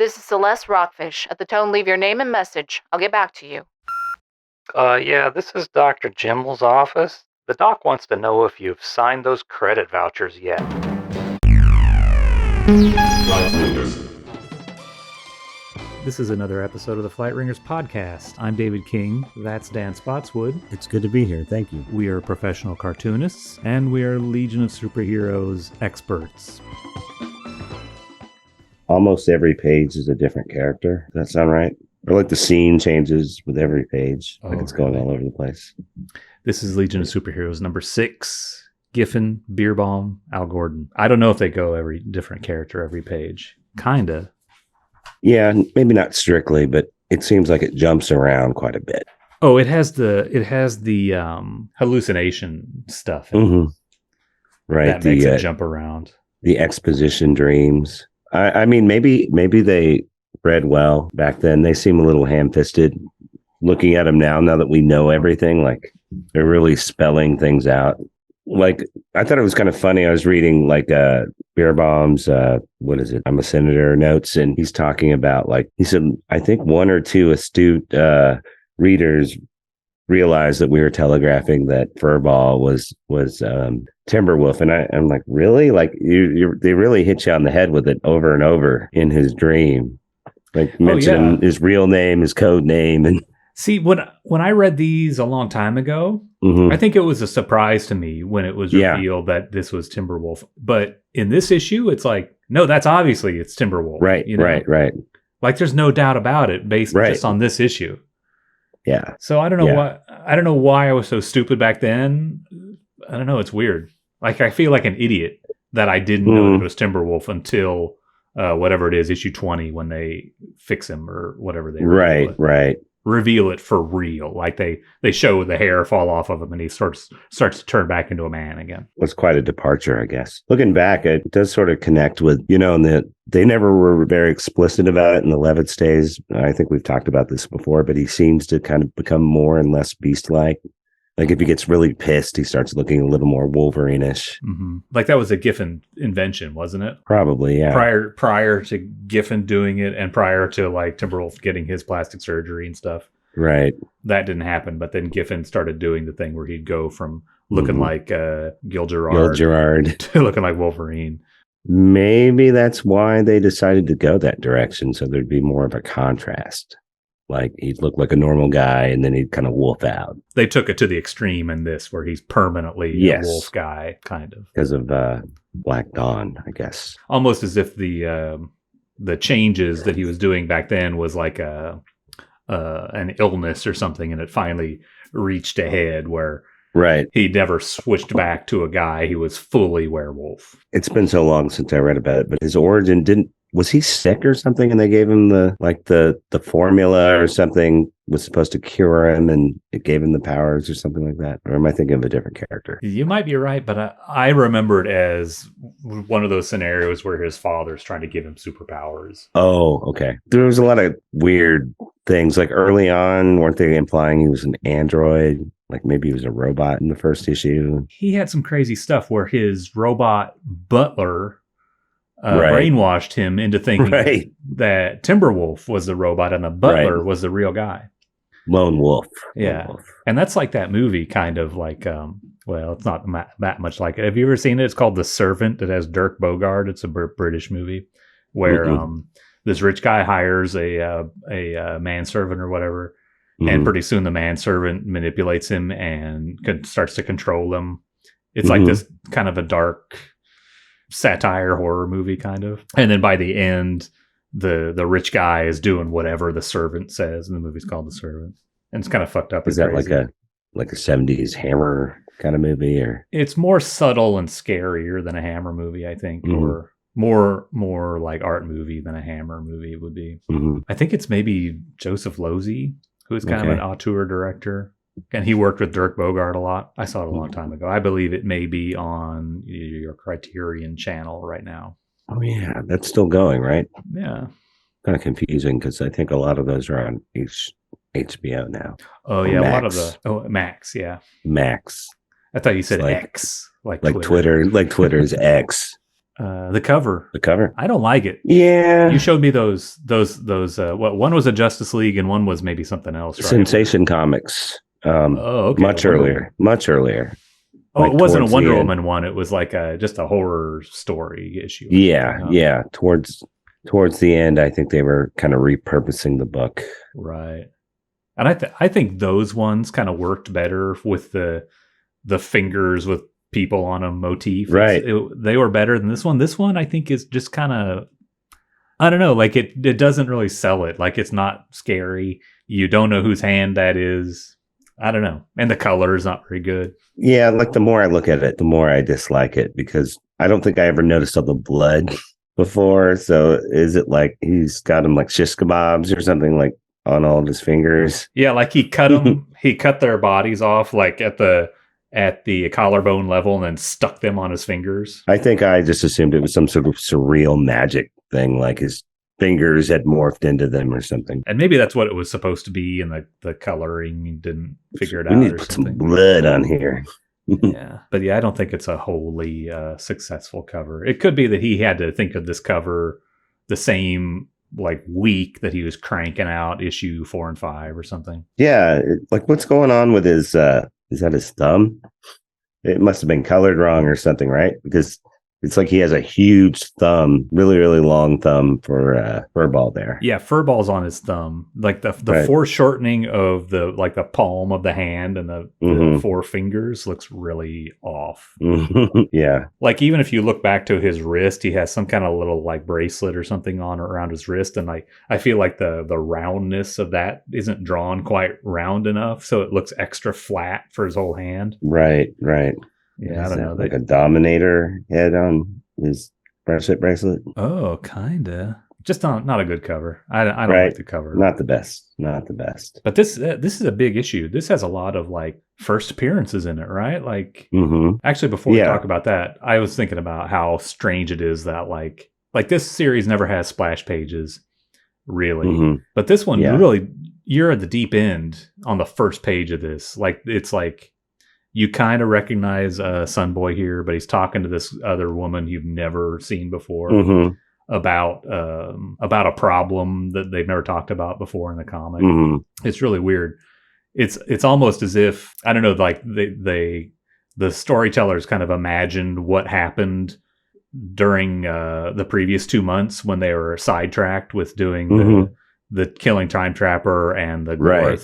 This is Celeste Rockfish. At the tone, leave your name and message. I'll get back to you. Yeah, this is Dr. Jimmel's office. The doc wants to know if you've signed those credit vouchers yet. This is another episode of the Flight Ringers podcast. I'm David King. That's Dan Spottswood. It's good to be here. Thank you. We are professional cartoonists, and we are Legion of Superheroes experts. Almost every page is a different character. Does that sound right? Or like the scene changes with every page. Like it's going all over the place. This is Legion of Superheroes number 6. Giffen, Bierbaum, Al Gordon. I don't know if they go every different character every page. Kinda. Yeah, maybe not strictly, but it seems like it jumps around quite a bit. Oh, it has the hallucination stuff. Mm-hmm. Right. That makes it jump around. The exposition dreams. I mean, maybe they read well back then. They seem a little ham-fisted. Looking at them now that we know everything, like they're really spelling things out. Like, I thought it was kind of funny. I was reading like Bierbaum's, what is it? I'm a Senator notes. And he's talking about, like, he said, I think one or two astute readers realized that we were telegraphing that Furball was Timberwolf. And I'm like, really? Like, they really hit you on the head with it over and over in his dream. Like, mention his real name, his code name. And see, when I read these a long time ago, I think it was a surprise to me when it was revealed that this was Timberwolf. But in this issue, it's like, no, it's Timberwolf. Right, you know? right. Like, there's no doubt about it based just on this issue. Yeah. So I don't know why I was so stupid back then. I don't know. It's weird. Like, I feel like an idiot that I didn't know it was Timberwolf until whatever it is, issue 20, when they fix him or whatever they reveal it for real. Like they show the hair fall off of him and he starts to turn back into a man again. It's quite a departure, I guess. Looking back, it does sort of connect with, and they never were very explicit about it in the Levitz days. I think we've talked about this before, but he seems to kind of become more and less beast-like. Like, if he gets really pissed, he starts looking a little more Wolverine-ish. Mm-hmm. Like, that was a Giffen invention, wasn't it? Probably, yeah. Prior to Giffen doing it, and prior to, like, Timberwolf getting his plastic surgery and stuff. Right. That didn't happen, but then Giffen started doing the thing where he'd go from looking like Gil Gerard to looking like Wolverine. Maybe that's why they decided to go that direction, so there'd be more of a contrast. Like, he'd look like a normal guy, and then he'd kind of wolf out. They took it to the extreme in this, where he's permanently a wolf guy, kind of. Because of Black Dawn, I guess. Almost as if the changes that he was doing back then was like an illness or something, and it finally reached a head where he never switched back to a guy. He was fully werewolf. It's been so long since I read about it, but his origin was he sick or something, and they gave him the formula or something was supposed to cure him, and it gave him the powers or something like that? Or am I thinking of a different character? You might be right, but I remember it as one of those scenarios where his father's trying to give him superpowers. Oh, okay. There was a lot of weird things. Like, early on, weren't they implying he was an android? Like, maybe he was a robot in the first issue? He had some crazy stuff where his robot butler brainwashed him into thinking that Timberwolf was the robot and the butler was the real guy. Lone Wolf. Yeah. Lone Wolf. And that's like that movie, kind of like, well, it's not that much like it. Have you ever seen it? It's called The Servant. It has Dirk Bogarde. It's a British movie where this rich guy hires a manservant or whatever. And pretty soon the manservant manipulates him and starts to control him. It's like this kind of a dark satire horror movie, kind of. And then by the end, the rich guy is doing whatever the servant says, and the movie's called The Servant. And it's kind of fucked up. Is that crazy. like a 70s Hammer kind of movie? Or it's more subtle and scarier than a Hammer movie, I think, or more like art movie than a Hammer movie would be. I think it's maybe Joseph Losey, who's kind of an auteur director. And he worked with Dirk Bogarde a lot. I saw it a long time ago. I believe it may be on your Criterion channel right now. Oh, yeah. That's still going, right? Yeah. Kind of confusing because I think a lot of those are on HBO now. Oh, yeah. Max. A lot of the... Oh, Max, yeah. Max. I thought you said X. Like Twitter. Like Twitter's X. The cover. The cover. I don't like it. Yeah. You showed me those. What one was a Justice League and one was maybe something else. Right? Sensation Comics. Okay. Much earlier. Oh, Like it wasn't a towards Wonder the end. Woman one. It was like just a horror story issue. Yeah. Towards the end, I think they were kind of repurposing the book. Right. And I think those ones kind of worked better with the fingers with people on a motif. Right. They were better than this one. This one I think is just kind of, I don't know, like it doesn't really sell it. Like it's not scary. You don't know whose hand that is. I don't know. And the color is not very good. Yeah, like the more I look at it, the more I dislike it because I don't think I ever noticed all the blood before. So is it like he's got him like shish kebabs or something like on all of his fingers? Yeah, like he cut them. He cut their bodies off like at the collarbone level and then stuck them on his fingers. I think I just assumed it was some sort of surreal magic thing, like his fingers had morphed into them or something. And maybe that's what it was supposed to be, and the coloring didn't figure it We out need to or put something. some blood on here. Yeah, but yeah, I don't think it's a wholly successful cover. It could be that he had to think of this cover the same like week that he was cranking out issue 4 and 5 or something. Yeah, like what's going on with his? Is that his thumb? It must have been colored wrong or something, right? Because it's like he has a huge thumb, really, really long thumb for Furball there. Yeah, Furball's on his thumb. Like the Right. foreshortening of the palm of the hand and the Mhm. 4 fingers looks really off. Yeah. Like even if you look back to his wrist, he has some kind of little like bracelet or something on around his wrist, and like I feel like the roundness of that isn't drawn quite round enough, so it looks extra flat for his whole hand. Right. Yeah, I Is don't that know. like a Dominator head on his bracelet. Oh, kinda. Just not a good cover. I don't Right. like the cover. Not the best. But this is a big issue. This has a lot of like first appearances in it, right? Like Mm-hmm. actually, before we Yeah. talk about that, I was thinking about how strange it is that like this series never has splash pages, really. Mm-hmm. But this one, Yeah. really, you're at the deep end on the first page of this. Like it's like you kind of recognize Sunboy here, but he's talking to this other woman you've never seen before Mm-hmm. about a problem that they've never talked about before in the comic. Mm-hmm. It's really weird. It's almost as if, I don't know, like the storytellers kind of imagined what happened during the previous 2 months when they were sidetracked with doing Mhm. the killing Time Trapper and the Right.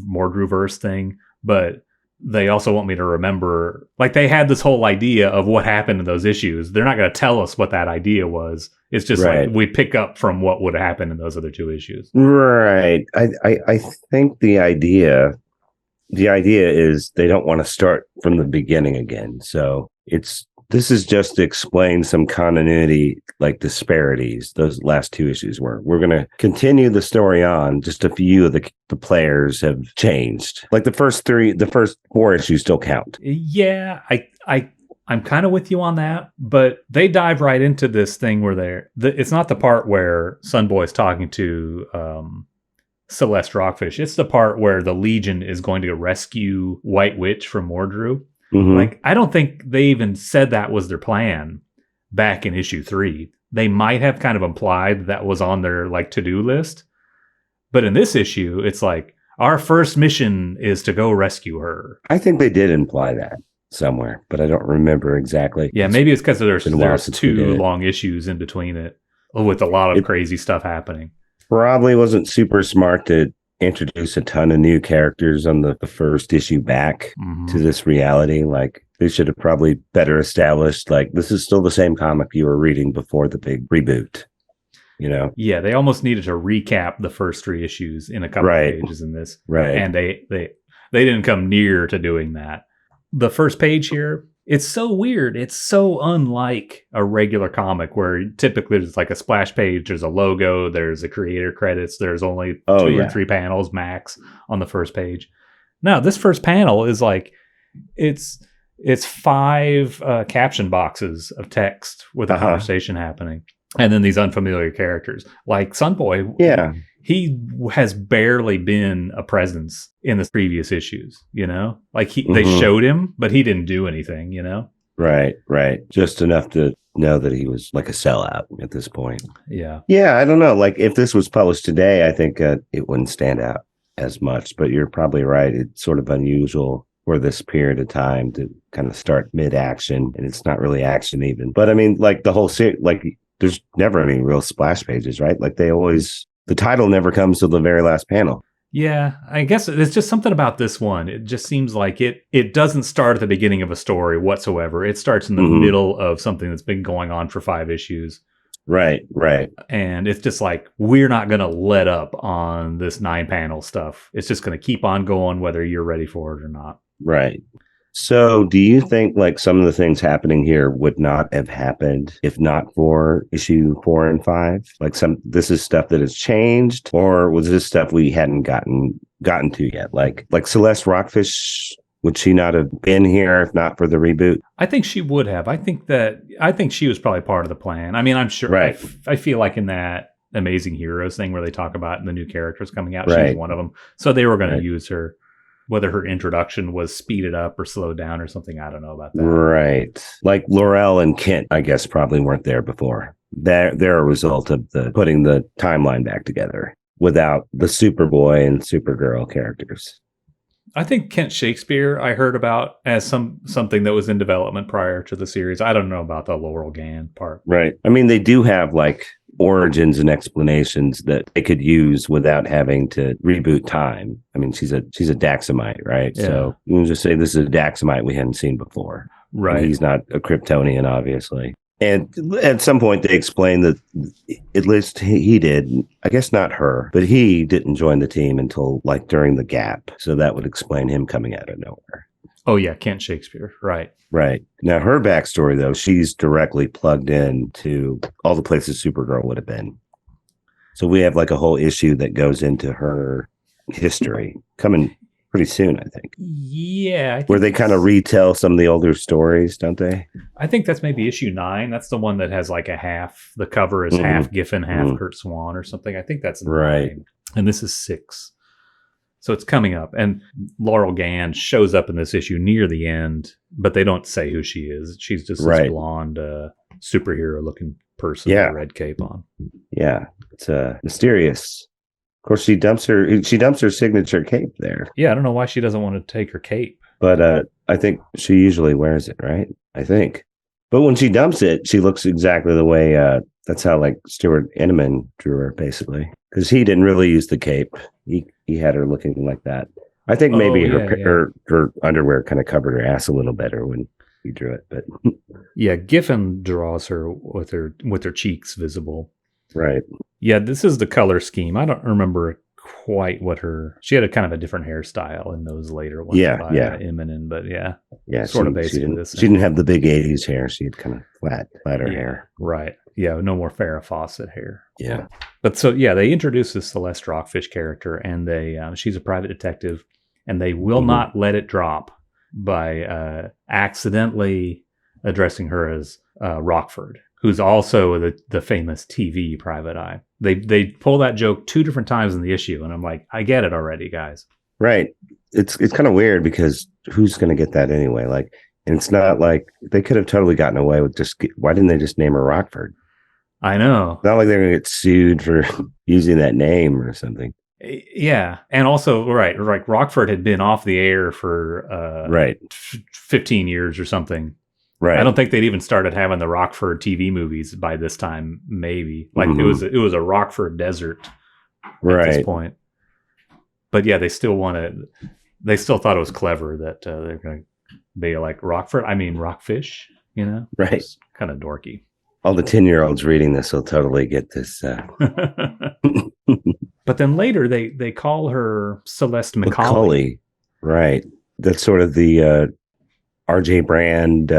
Mordru verse thing, but they also want me to remember, like they had this whole idea of what happened in those issues. They're not going to tell us what that idea was. It's just Right. like we pick up from what would happen in those other 2 issues. Right. I think the idea is they don't want to start from the beginning again. So this is just to explain some continuity, like disparities. Those last 2 issues were. We're going to continue the story on. Just a few of the players have changed. Like the first 4 issues still count. Yeah, I'm kind of with you on that, but they dive right into this thing where it's not the part where Sunboy's talking to Celeste Rockfish. It's the part where the Legion is going to rescue White Witch from Mordru. Mhm. Like, I don't think they even said that was their plan back in issue 3. They might have kind of implied that was on their like to-do list. But in this issue, it's like, our first mission is to go rescue her. I think they did imply that somewhere, but I don't remember exactly. Yeah, maybe it's because there's been a while since we 2 did it. long issues in between it with a lot of crazy stuff happening. Probably wasn't super smart to introduce a ton of new characters on the first issue back Mhm. to this reality. Like they should have probably better established, like, this is still the same comic you were reading before the big reboot, you know? Yeah, they almost needed to recap the first 3 issues in a couple Right. of pages in this. Right. And they didn't come near to doing that. The first page here, it's so weird. It's so unlike a regular comic where typically there's like a splash page, there's a logo, there's a creator credits, there's only 2 yeah. or 3 panels max on the first page. Now, this first panel is like, it's 5 caption boxes of text with a conversation happening. And then these unfamiliar characters. Like Sunboy, Yeah. he has barely been a presence in the previous issues, you know? Like they Mhm. showed him, but he didn't do anything, you know? Right. Just enough to know that he was like a sellout at this point. Yeah. Yeah, I don't know. Like if this was published today, I think it wouldn't stand out as much. But you're probably right. It's sort of unusual for this period of time to kind of start mid-action, and it's not really action even. But I mean, like the whole series, like there's never any real splash pages, right? Like the title never comes to the very last panel. Yeah, I guess it's just something about this one. It just seems like it doesn't start at the beginning of a story whatsoever. It starts in the middle of something that's been going on for 5 issues. Right. And it's just like, we're not going to let up on this 9-panel stuff. It's just going to keep on going whether you're ready for it or not. Right. So do you think like some of the things happening here would not have happened if not for issue 4 and 5? Like this is stuff that has changed, or was this stuff we hadn't gotten to yet? Like Celeste Rockfish, would she not have been here if not for the reboot? I think she would have. I think she was probably part of the plan. I mean, I'm sure. Right. I feel like in that Amazing Heroes thing where they talk about the new characters coming out, Right. she's one of them. So they were going Right. to use her. Whether her introduction was speeded up or slowed down or something, I don't know about that. Right. Like Laurel and Kent, I guess, probably weren't there before. They're a result of the putting the timeline back together without the Superboy and Supergirl characters. I think Kent Shakespeare I heard about as something that was in development prior to the series. I don't know about the Laurel Gann part. Right. I mean, they do have like origins and explanations that they could use without having to reboot time. I mean, she's a Daxamite, right? Yeah. So you can just say this is a Daxamite we hadn't seen before. Right. And he's not a Kryptonian, obviously. And at some point they explained that at least he did, I guess not her, but he didn't join the team until like during the gap. So that would explain him coming out of nowhere. Oh yeah, Kent Shakespeare. Right. Right. Now, her backstory, though, she's directly plugged in to all the places Supergirl would have been. So we have like a whole issue that goes into her history coming pretty soon, I think. Yeah. I think Where they kind of retell some of the older stories, don't they? I think that's maybe issue 9. That's the one that has like a half. The cover is half Giffen, half Kurt Swan or something. I think that's 9. Right. And this is 6. So it's coming up. And Laurel Gann shows up in this issue near the end, but they don't say who she is. She's just this blonde superhero-looking person with a red cape on. Yeah. It's mysterious. Of course, she dumps her signature cape there. Yeah, I don't know why she doesn't want to take her cape. But I think she usually wears it, right? I think. But when she dumps it, she looks exactly the way that's how like Stuart Inman drew her, basically. Because he didn't really use the cape. He had her looking like that. I think maybe her underwear kind of covered her ass a little better when he drew it. But yeah, Giffen draws her with her cheeks visible. Right. Yeah, this is the color scheme. I don't remember quite what she had a kind of a different hairstyle in those later ones by Eminem, but yeah, sort of basically this. She didn't have the big 80s hair. She had kind of flatter hair. Right. Yeah, no more Farrah Fawcett hair. Yeah. But so, yeah, they introduce this Celeste Rockfish character, and she's a private detective, and they will not let it drop by accidentally addressing her as Rockford, who's also the famous TV private eye. They pull that joke 2 different times in the issue, and I'm like, I get it already, guys. Right. It's kind of weird because who's going to get that anyway? Like, and it's not like they could have totally gotten away with why didn't they just name her Rockford? I know. Not like they're going to get sued for using that name or something. Yeah. And also, right, like Rockford had been off the air for 15 years or something. Right. I don't think they'd even started having the Rockford TV movies by this time, maybe. Like it was a Rockford desert at this point. But yeah, they still thought it was clever that they're going to be like Rockfish, you know? Right. It's kind of dorky. All the 10-year-olds reading this will totally get this. But then later they call her Celeste Macaulay. Right. That's sort of the RJ Brand,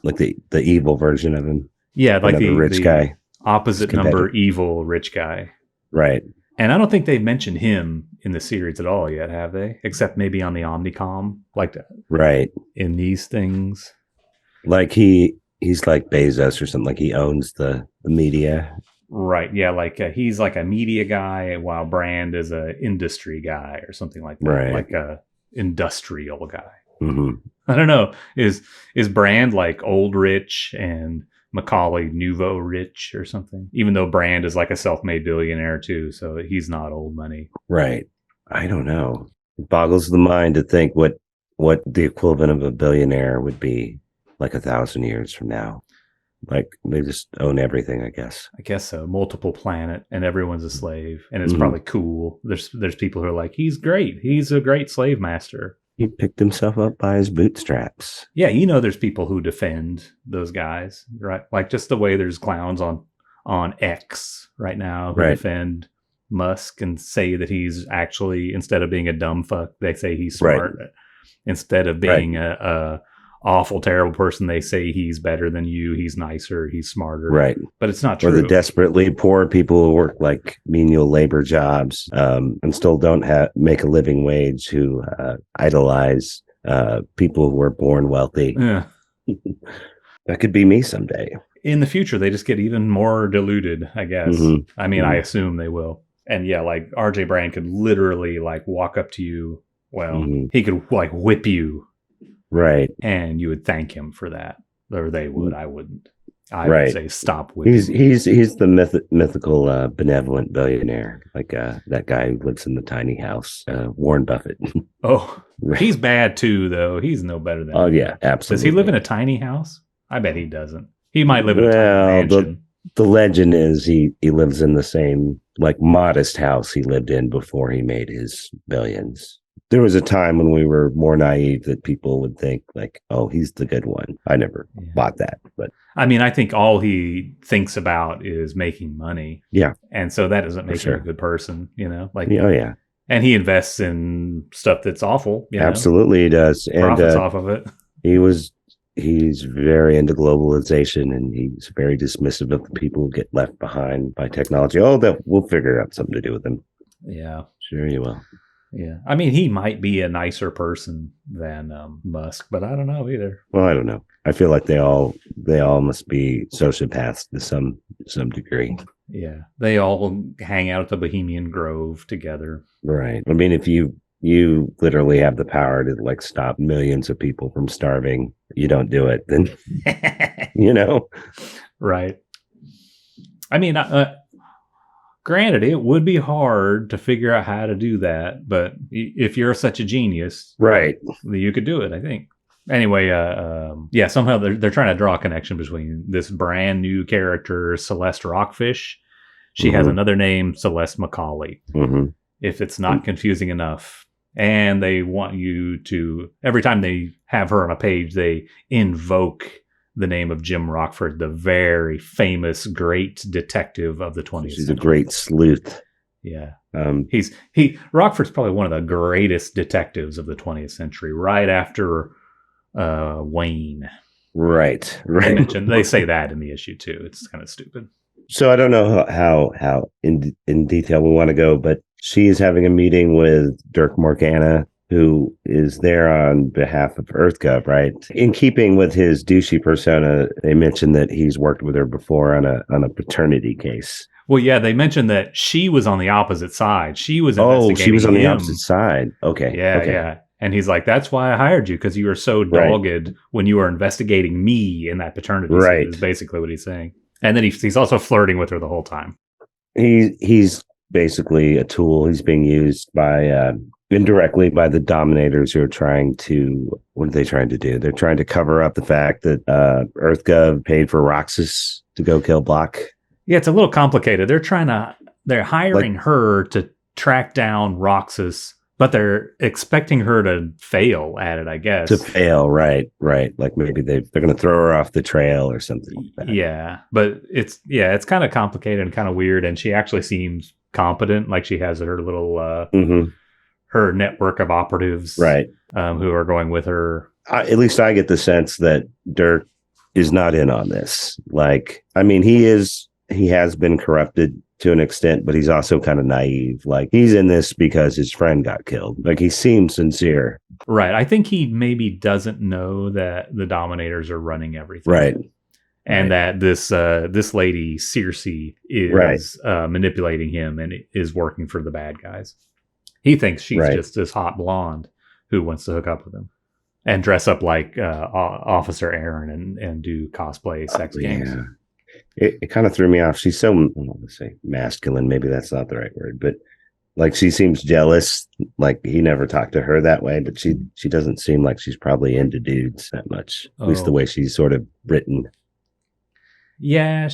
like the evil version of him. Yeah, like the rich guy. Opposite number evil rich guy. Right. And I don't think they've mentioned him in the series at all yet, have they? Except maybe on the Omnicom, like in these things. Like he's like Bezos or something. Like he owns the media. Right. Yeah. Like he's like a media guy, while Brand is a industry guy or something like that. Right. Like a industrial guy. Mm-hmm. I don't know. Is Brand like old rich and Macaulay nouveau rich or something? Even though Brand is like a self-made billionaire too, so he's not old money. Right. I don't know. It boggles the mind to think what the equivalent of a billionaire would be like 1,000 years from now. Like they just own everything, I guess. I guess so. Multiple planet, and everyone's a slave, and it's Mhm. probably cool. There's people who are like, he's great. He's a great slave master. He picked himself up by his bootstraps. Yeah, there's people who defend those guys, right? Like just the way there's clowns on X right now who Right. defend Musk and say that he's actually, instead of being a dumb fuck, they say he's Right. smart. Instead of being a awful, terrible person, they say he's better than you. He's nicer. He's smarter. Right. But it's not Or true. the desperately poor people who work like menial labor jobs and still don't make a living wage, who idolize people who were born wealthy. Yeah. That could be me someday. In the future, they just get even more diluted, I guess. Mhm. I mean, I assume they will. And yeah, like RJ Brand could literally like walk up to you. Well, Mhm. he could like whip you Right. and you would thank him for that. Or they would. I wouldn't. I Right. would say stop whipping. He's the mythical benevolent billionaire, like that guy who lives in the tiny house, Warren Buffett. Oh, he's bad too, though. He's no better than Oh him. yeah, absolutely. Does he live in a tiny house? I bet he doesn't. He might live in a Well, tiny mansion. The legend is he lives in the same like modest house he lived in before he made his billions. There was a time when we were more naive that people would think like, oh, he's the good one. I never bought that, but I mean, I think all he thinks about is making money. Yeah. And so that doesn't make sure. him a good person, Like, oh yeah, and he invests in stuff that's awful. absolutely he does. And Profits off of it. he's very into globalization, and he's very dismissive of the people who get left behind by technology. Oh, we'll figure out something to do with them. Yeah. Sure you will. Yeah. I mean, he might be a nicer person than Musk, but I don't know either. Well, I don't know. I feel like they all must be sociopaths to some degree. Yeah. They all hang out at the Bohemian Grove together. Right. I mean, if you literally have the power to like stop millions of people from starving, you don't do it, then Right. I mean, granted, it would be hard to figure out how to do that, but if you're such a genius, right, you could do it, I think. Anyway, yeah, somehow they're trying to draw a connection between this brand new character, Celeste Rockfish. She has another name, Celeste Macaulay. Mm-hmm. If it's not confusing enough. And they want you to, every time they have her on a page, they invoke the name of Jim Rockford, the very famous great detective of the 20th She's century. a great sleuth. Yeah. Rockford's probably one of the greatest detectives of the 20th century, right after Wayne. Right. They say that in the issue too. It's kind of stupid. So I don't know how in detail we want to go, but she is having a meeting with Dirk Morgana, who is there on behalf of EarthGov, right? In keeping with his douchey persona, they mentioned that he's worked with her before on a paternity case. Well, yeah, they mentioned that she was on the opposite side. She was investigating she was on the him. opposite side. Okay. Yeah, okay. yeah. And he's like, that's why I hired you, because you were so dogged when you were investigating me in that paternity right. suit, is basically what he's saying. And then he's also flirting with her the whole time. He's basically a tool. He's being used by indirectly by the dominators who are trying to, what are they trying to do? They're trying to cover up the fact that EarthGov paid for Roxxas to go kill Block. Yeah, it's a little complicated. They're hiring her to track down Roxxas, but they're expecting her to fail at it, I guess. To fail, right. Like maybe they're going to throw her off the trail or something like that. Yeah, but it's kind of complicated and kind of weird, and she actually seems competent. Like she has her little her network of operatives, right, who are going with her. At least I get the sense that Dirk is not in on this. Like, I mean, he has been corrupted to an extent, but he's also kind of naive. Like, he's in this because his friend got killed. Like, he seems sincere. Right. I think he maybe doesn't know that the Dominators are running everything. Right. And that this lady, Circe, is manipulating him and is working for the bad guys. He thinks she's just this hot blonde who wants to hook up with him. and dress up like Officer Aaron and do cosplay sex games. Yeah. It kind of threw me off. She's so, I don't want to say masculine. Maybe that's not the right word, but like she seems jealous. Like he never talked to her that way, but she doesn't seem like she's probably into dudes that much. At least the way she's sort of written. Yeah,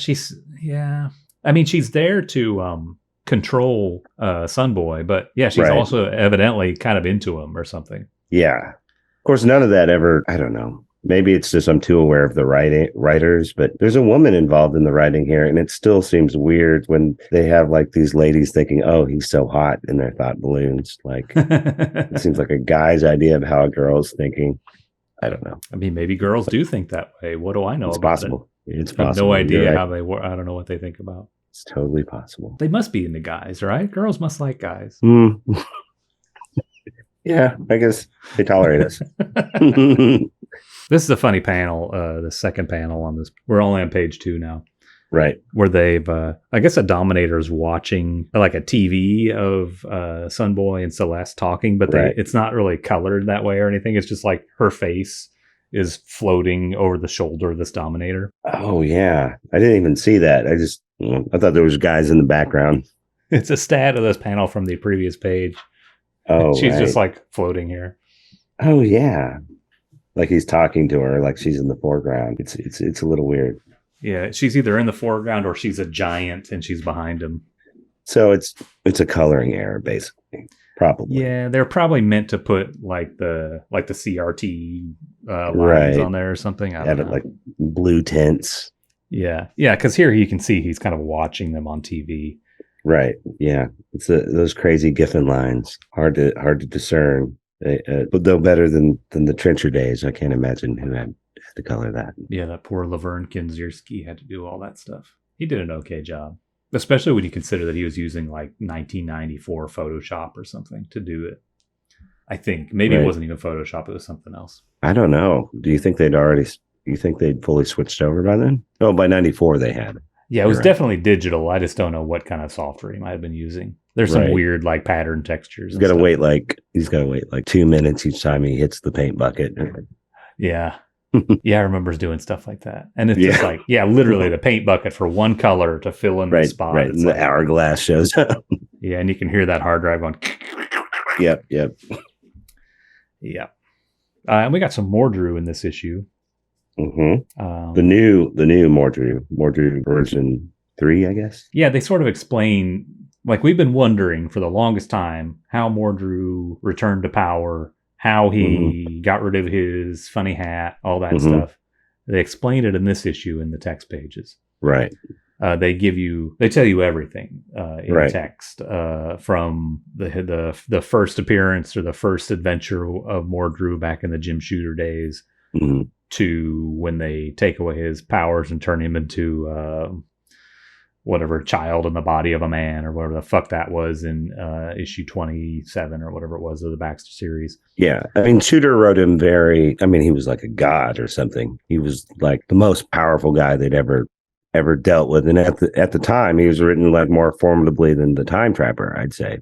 I mean, she's there to control Sunboy, but yeah, she's also evidently kind of into him or something. Yeah. Of course, none of that ever, I don't know. Maybe it's just I'm too aware of the writers, but there's a woman involved in the writing here, and it still seems weird when they have like these ladies thinking, "Oh, he's so hot," in their thought balloons. Like it seems like a guy's idea of how a girl's thinking. I don't know. I mean, maybe girls do think that way. What do I know? It's about possible. It? It's I have possible. no idea how they work. I don't know what they think about. It's totally possible. They must be into guys, right? Girls must like guys. Yeah, I guess they tolerate us. This is a funny panel, the second panel on this. We're only on page 2 now. Right. Where they've, I guess a Dominator's watching like a TV of Sunboy and Celeste talking, but it's not really colored that way or anything. It's just like her face is floating over the shoulder of this Dominator. Oh, yeah. I didn't even see that. I thought there was guys in the background. It's a stat of this panel from the previous page. Oh, she's just like floating here. Oh, yeah. Like he's talking to her, like she's in the foreground. It's a little weird. Yeah, she's either in the foreground or she's a giant and she's behind him. So it's a coloring error, basically. Probably. Yeah, they're probably meant to put like the CRT lines on there or something. I don't know. Like blue tints. Yeah, because here you can see he's kind of watching them on TV. Right. Yeah, it's those crazy Giffen lines. Hard to discern. But though better than the Trencher days, I can't imagine who had to color that. Yeah, that poor Laverne Kinzierski had to do all that stuff. He did an okay job, especially when you consider that he was using like 1994 Photoshop or something to do it. I think maybe it wasn't even Photoshop; it was something else. I don't know. Do you think they'd fully switched over by then? Oh, by 94 they had. Yeah, it was definitely digital. I just don't know what kind of software he might have been using. There's some weird like pattern textures. He's got to wait like 2 minutes each time he hits the paint bucket. Yeah. Yeah, I remember doing stuff like that. And it's just like, literally the paint bucket for one color to fill in the spot. Right, and the hourglass shows up. Yeah, and you can hear that hard drive going. Yep. Yeah. And we got some Mordru in this issue. Mm-hmm. The new Mordru version 3, I guess. Yeah, they sort of explain, like we've been wondering for the longest time how Mordru returned to power, how he got rid of his funny hat, all that stuff. They explain it in this issue in the text pages. Right. They tell you everything in text from the first appearance or the first adventure of Mordru back in the Jim Shooter days to when they take away his powers and turn him into whatever child in the body of a man or whatever the fuck that was in issue 27 or whatever it was of the Baxter series. Yeah. I mean, Shooter wrote him he was like a god or something. He was like the most powerful guy they'd ever dealt with. And at the time, he was written like more formidably than the Time Trapper, I'd say.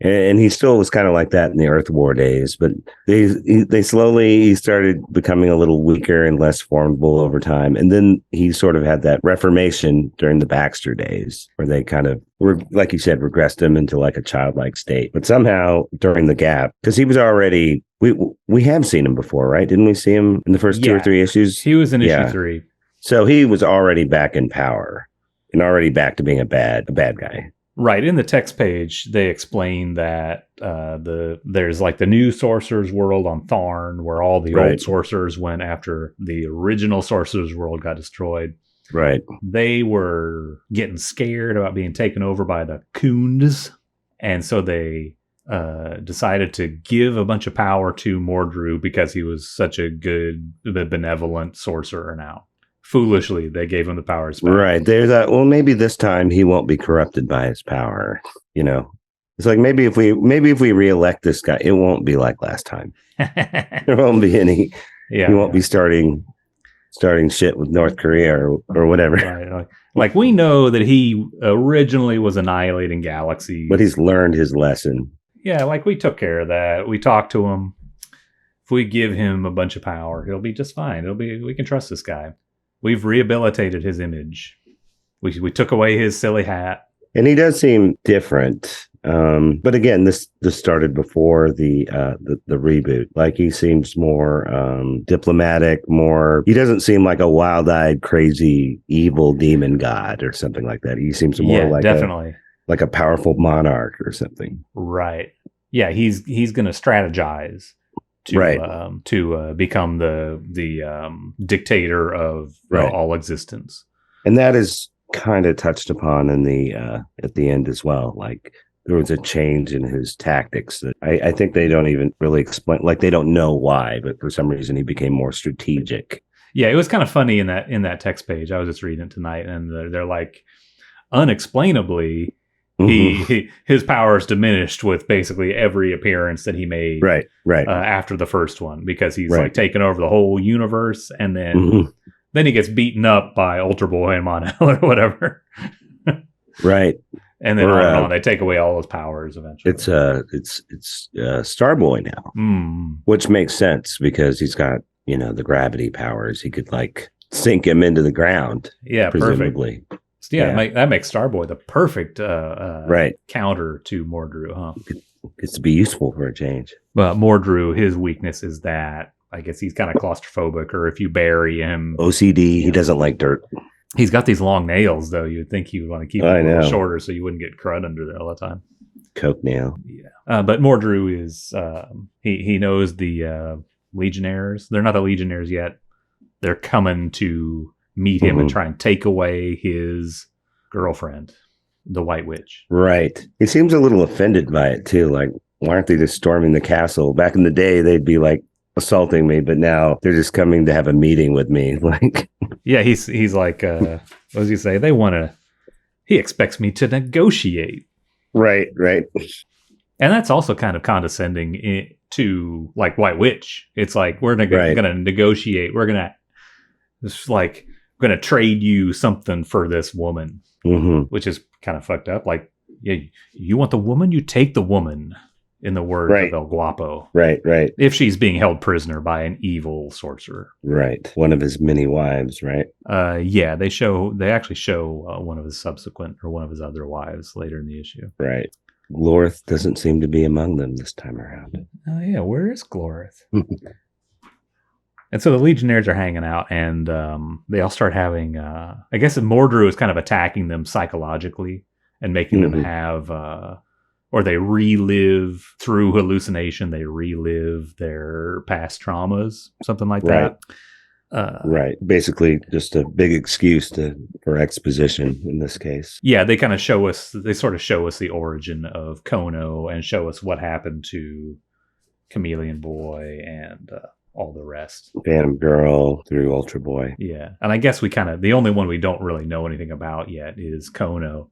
And he still was kind of like that in the Earth War days, but they slowly, he started becoming a little weaker and less formidable over time. And then he sort of had that reformation during the Baxter days where they kind of were, like you said, regressed him into like a childlike state. But somehow during the gap, because he was already, we have seen him before, right? Didn't we see him in the first 2 or 3 issues? He was in issue 3. So he was already back in power and already back to being a bad guy. Right. In the text page, they explain that there's like the new Sorcerer's World on Tharn, where all the old sorcerers went after the original Sorcerer's World got destroyed. Right. They were getting scared about being taken over by the Khoonds, and so they decided to give a bunch of power to Mordru because he was such a good, benevolent sorcerer now. Foolishly, they gave him the powers back. Right. They thought, well, maybe this time he won't be corrupted by his power. You know, it's like maybe if we reelect this guy, it won't be like last time. There won't be any. Yeah, he won't be starting shit with North Korea or whatever. Right. Like we know that he originally was annihilating galaxies, but he's learned his lesson. Yeah, like we took care of that. We talked to him If we give him a bunch of power, he'll be just fine. We can trust this guy. We've rehabilitated his image. We took away his silly hat. And he does seem different. But again, this started before the reboot. Like, he seems more diplomatic, he doesn't seem like a wild-eyed, crazy, evil demon god or something like that. He seems more like definitely like a powerful monarch or something. Right. Yeah, he's going to strategize to become the dictator of all existence. And that is kind of touched upon in the at the end as well. Like, there was a change in his tactics that I think they don't even really explain. Like, they don't know why, but for some reason he became more strategic. Yeah, it was kind of funny in that text page. I was just reading it tonight, and they're like, unexplainably, his powers diminished with basically every appearance that he made. Right. After the first one, because he's like taking over the whole universe, and then he gets beaten up by Ultra Boy and Monel or whatever. Right. And then on, they take away all those powers eventually. It's Starboy now, which makes sense because he's got the gravity powers. He could like sink him into the ground. Yeah, presumably. Perfect. Yeah, that makes Starboy the perfect counter to Mordru, huh? It's to be useful for a change. But Mordru, his weakness is that I guess he's kind of claustrophobic, or if you bury him, OCD. He doesn't like dirt. He's got these long nails, though. You'd think he would want to keep them a little shorter so you wouldn't get crud under there all the time. Coke nail. Yeah. But Mordru is, he knows the Legionnaires. They're not the Legionnaires yet. They're coming to meet him and try and take away his girlfriend, the White Witch. Right. He seems a little offended by it, too. Like, why aren't they just storming the castle? Back in the day, they'd be like, assaulting me, but now they're just coming to have a meeting with me. Like, yeah, he's like, what does he say? He expects me to negotiate. Right. And that's also kind of condescending to like White Witch. It's like, we're going to negotiate. We're going to trade you something for this woman, which is kind of fucked up. Like, yeah, you want the woman, you take the woman. In the words of El Guapo. Right. If she's being held prisoner by an evil sorcerer. Right. One of his many wives, right? Yeah, they actually show one of his other wives later in the issue. Right. Glorith doesn't seem to be among them this time around. Oh, yeah. Where is Glorith? And so the Legionnaires are hanging out, and they all start having, I guess Mordru is kind of attacking them psychologically and making them have... or they relive through hallucination. They relive their past traumas, something like that. Right. Basically, just a big excuse for exposition in this case. Yeah, they kind of show us. They sort of show us the origin of Kono and show us what happened to Chameleon Boy and all the rest. Phantom Girl through Ultra Boy. Yeah, and I guess the only one we don't really know anything about yet is Kono.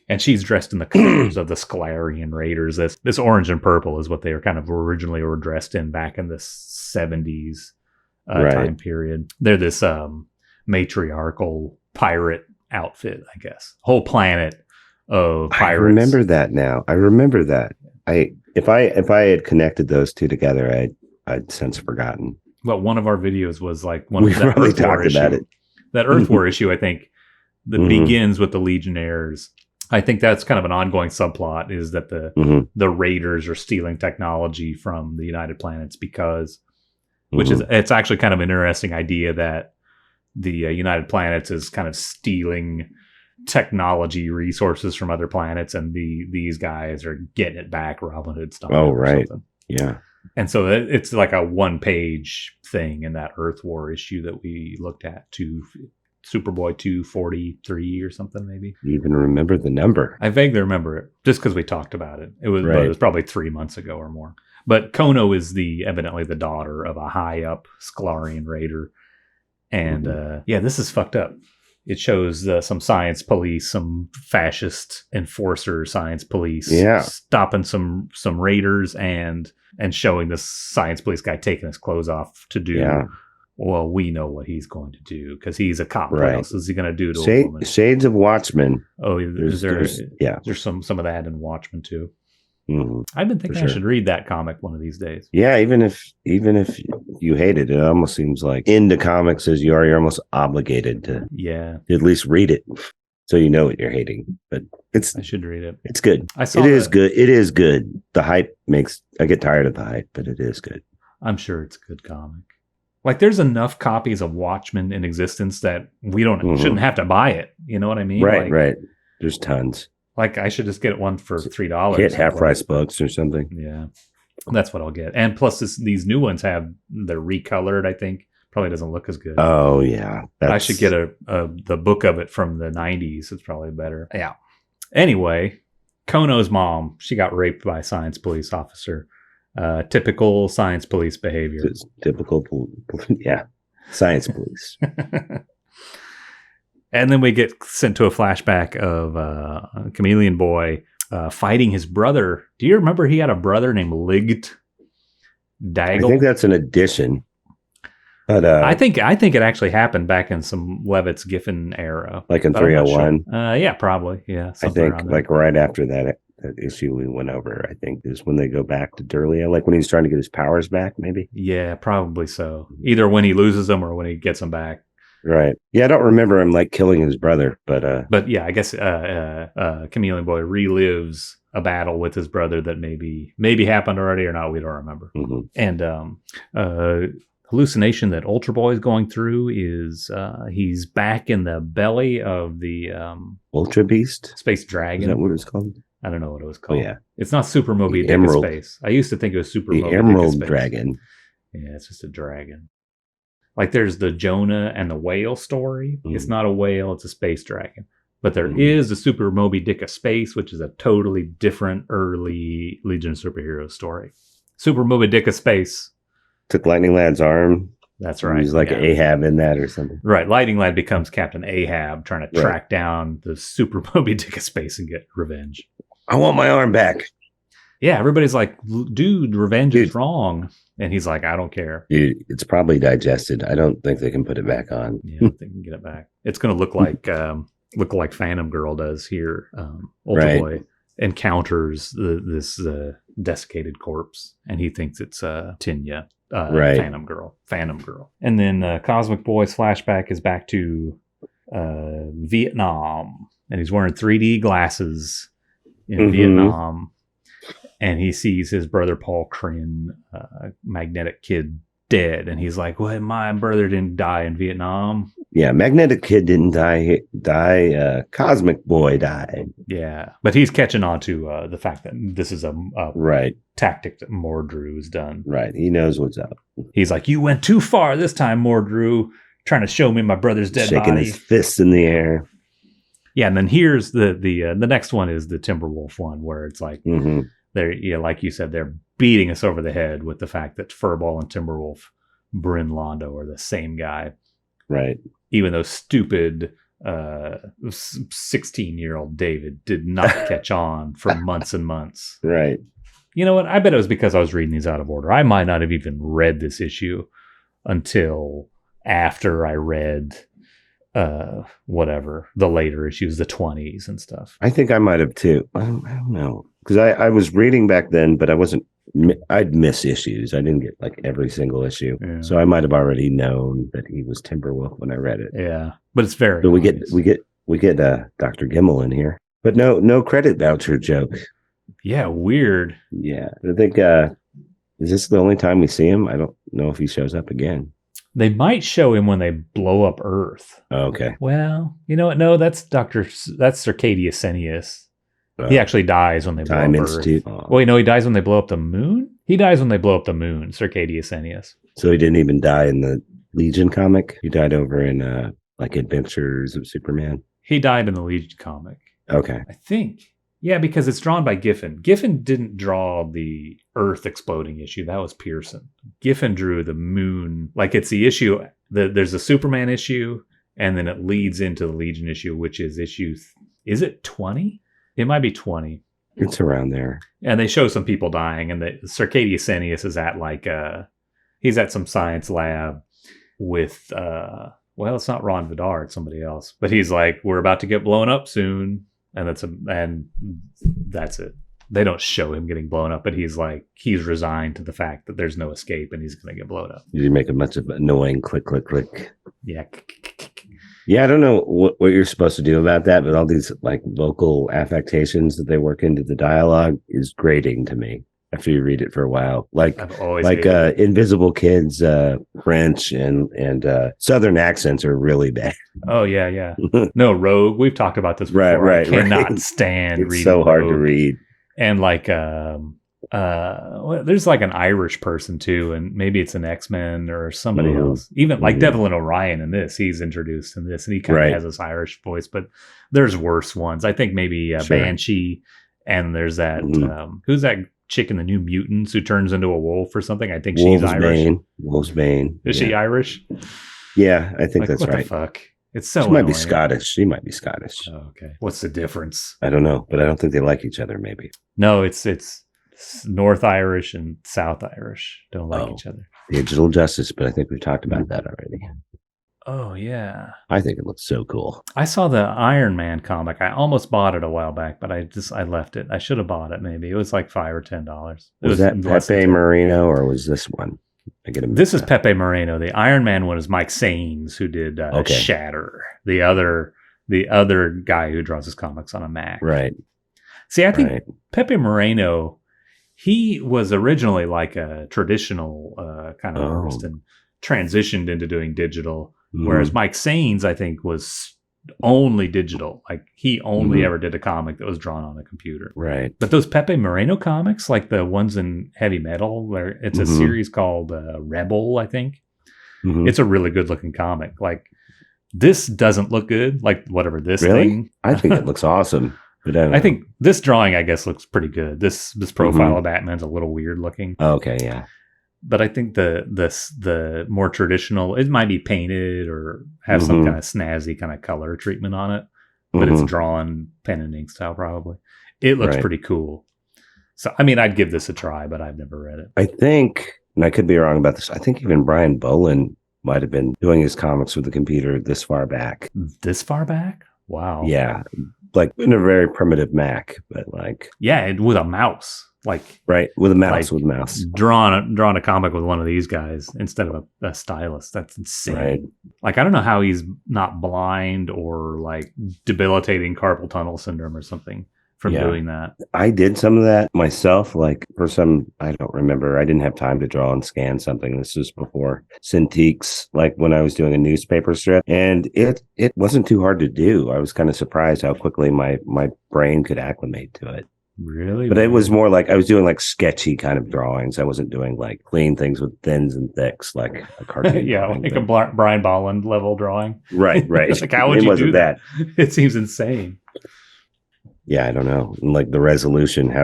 And she's dressed in the colors of the Scalarian Raiders. This orange and purple is what they were kind of originally were dressed in back in the 70s time period. They're this matriarchal pirate outfit, I guess. Whole planet of pirates. I remember that now. I remember that. If I had connected those two together, I'd since forgotten. Well, one of our videos was like one we of that probably Earth War talked issue. about it. That Earth War issue, I think, that begins with the Legionnaires. I think that's kind of an ongoing subplot, is that the Raiders are stealing technology from the United Planets because, it's actually kind of an interesting idea that the United Planets is kind of stealing technology resources from other planets, and these guys are getting it back, Robin Hood style. Oh, right. Yeah. And so it's like a 1-page thing in that Earth War issue that we looked at Superboy 243 or something, maybe. You even remember the number? I vaguely remember it just because we talked about it. It was probably 3 months ago or more. But Kono is evidently the daughter of a high up Scalarian Raider. And this is fucked up. It shows some science police, some fascist enforcer science police stopping some raiders and showing this science police guy taking his clothes off to do. Yeah. Well, we know what he's going to do because he's a cop. What else is he going to do to a woman? Shades of Watchmen. Oh, there's some of that in Watchmen too. I've been thinking sure. I should read that comic one of these days. Yeah, even if you hate it, it almost seems like into comics as you are, you're almost obligated to at least read it so you know what you're hating. But I should read it. It's good. It is good. It is good. The hype I get tired of the hype, but it is good. I'm sure it's a good comic. Like there's enough copies of Watchmen in existence that we shouldn't have to buy it. You know what I mean? Right. There's tons. Like I should just get one for $3. Get half price books or something. Yeah, that's what I'll get. And plus, these new ones they're recolored. I think probably doesn't look as good. Oh yeah, I should get the book of it from the '90s. It's probably better. Yeah. Anyway, Kono's mom, she got raped by a science police officer. Typical science police behavior. It's typical, science police. And then we get sent to a flashback of Chameleon Boy fighting his brother. Do you remember he had a brother named Ligged Daggle? I think that's an addition. But I think it actually happened back in some Levitt's Giffen era. Like in 301? Sure. Yeah, probably. Yeah. I think like right after that issue we went over, I think is when they go back to Durlia, like when he's trying to get his powers back, maybe? Yeah, probably so. Either when he loses them or when he gets them back. Right. Yeah, I don't remember him like killing his brother, but yeah, I guess Chameleon Boy relives a battle with his brother that maybe happened already or not. We don't remember. Mm-hmm. And hallucination that Ultra Boy is going through is he's back in the belly of the Ultra Beast Space Dragon. Is that what it's called? I don't know what it was called. Oh, yeah, it's not Super Moby Dick in space. I used to think it was Super Moby Dick in space. The Emerald Dragon. Yeah, it's just a dragon. Like there's the Jonah and the whale story. It's not a whale, it's a space dragon. But there is a Super Moby Dick of space, which is a totally different early Legion of Superheroes story. Super Moby Dick of space. Took Lightning Lad's arm. That's right. He's like Ahab in that or something. Right. Lightning Lad becomes Captain Ahab, trying to track down the Super Moby Dick of space and get revenge. I want my arm back. Yeah, everybody's like, dude, revenge is wrong. And he's like, I don't care. Dude, it's probably digested. I don't think they can put it back on. Yeah, I don't think they can get it back. It's going to look like Phantom Girl does here. Ultra Boy encounters this desiccated corpse, and he thinks it's Tinya, Phantom Girl. And then Cosmic Boy's flashback is back to Vietnam, and he's wearing 3D glasses in Vietnam. And he sees his brother Paul Kryn, Magnetic Kid, dead. And he's like, well, my brother didn't die in Vietnam. Yeah, Magnetic Kid didn't die. Cosmic Boy died. Yeah, but he's catching on to the fact that this is a tactic that Mordru has done. Right, he knows what's up. He's like, you went too far this time, Mordru, trying to show me my brother's dead body. Shaking his fists in the air. Yeah, and then here's the next one is the Timberwolf one, where it's like... They're, like you said, they're beating us over the head with the fact that Furball and Timberwolf, Bryn Londo, are the same guy. Right. Even though stupid 16-year-old David did not catch on for months and months. Right. You know what? I bet it was because I was reading these out of order. I might not have even read this issue until after I read the later issues, the 20s and stuff. I think I might have too. I don't know. Because I was reading back then, but I'd miss issues. I didn't get like every single issue. Yeah. So I might have already known that he was Timberwolf when I read it. Yeah. But it's very But we get Dr. Gimmel in here. But no credit voucher joke. Yeah, weird. Yeah. I think is this the only time we see him? I don't know if he shows up again. They might show him when they blow up Earth. Oh, okay. Well, you know what? No, that's Circadia Senius. He actually dies when they blow up Earth. Oh. Wait, no, he dies when they blow up the moon? He dies when they blow up the moon, Circadia Senius. So he didn't even die in the Legion comic? He died over in Adventures of Superman? He died in the Legion comic. Okay. I think. Yeah, because it's drawn by Giffen. Giffen didn't draw the Earth exploding issue. That was Pearson. Giffen drew the moon. Like it's the issue. There's a Superman issue, and then it leads into the Legion issue, which is issue... Is it 20? It might be 20. It's around there. And they show some people dying, and the Circadia Senius is at he's at some science lab with it's not Ron Vidar, it's somebody else. But he's like, we're about to get blown up soon, and that's it. they don't show him getting blown up, but he's resigned to the fact that there's no escape and he's going to get blown up. You make a bunch of annoying click, click, click. Yeah. Yeah, I don't know what you're supposed to do about that, but all these like vocal affectations that they work into the dialogue is grating to me after you read it for a while. I've always hated it. Invisible Kids, French and Southern accents are really bad. Oh yeah. No, Rogue. We've talked about this before. Right. I cannot stand It's reading so hard to Rogue. read. And like there's like an Irish person too, and maybe it's an X-Men or somebody else. Even like Devlin Orion in this, he's introduced in this, and he kind of has this Irish voice, but there's worse ones. I think maybe Banshee, and there's that who's that chick in the New Mutants who turns into a wolf or something? I think she's Irish. Wolfsbane. Is she Irish? Yeah, I think Like, that's what right. The fuck? It's so She might be annoying. Scottish. She might be Scottish. Oh, okay. What's the difference? I don't know, but I don't think they like each other, maybe. No, it's North Irish and South Irish don't like each other. Digital Justice, but I think we've talked about that already. Oh yeah. I think it looks so cool. I saw the Iron Man comic. I almost bought it a while back, but I left it. I should have bought it maybe. It was like $5 or $10. Was that Pepe Moreno or was this one? This is Pepe Moreno. The Iron Man one is Mike Saines, who did Shatter. The other guy who draws his comics on a Mac. Right. See, I think Pepe Moreno, he was originally like a traditional kind of artist and transitioned into doing digital. Whereas Mike Saines, I think, was only digital. Like he only ever did a comic that was drawn on a computer. Right. But those Pepe Moreno comics, like the ones in Heavy Metal, where it's a series called Rebel, I think. It's a really good looking comic. Like this doesn't look good. Like whatever this thing. I think it looks awesome. But I think this drawing, I guess, looks pretty good. This profile of Batman's a little weird looking. Okay, yeah. But I think the more traditional, it might be painted or have some kind of snazzy kind of color treatment on it, but it's drawn pen and ink style probably. It looks pretty cool. So, I mean, I'd give this a try, but I've never read it. I think, and I could be wrong about this, I think even Brian Boland might have been doing his comics with the computer this far back. This far back? Wow. Yeah. Like in a very primitive Mac, but like. Yeah, with a mouse. Like with a mouse, with a mouse. Drawn a comic with one of these guys instead of a stylus. That's insane. Right. Like I don't know how he's not blind or like debilitating carpal tunnel syndrome or something from doing that. I did some of that myself. Like for some, I don't remember. I didn't have time to draw and scan something. This was before Cintiqs, like when I was doing a newspaper strip, and it wasn't too hard to do. I was kind of surprised how quickly my brain could acclimate to it. Really? But it was more like I was doing like sketchy kind of drawings. I wasn't doing like clean things with thins and thicks like a cartoon. Yeah, like a Brian Bolland level drawing. Right. Like how would you do that? It seems insane. Yeah, I don't know. And like the resolution,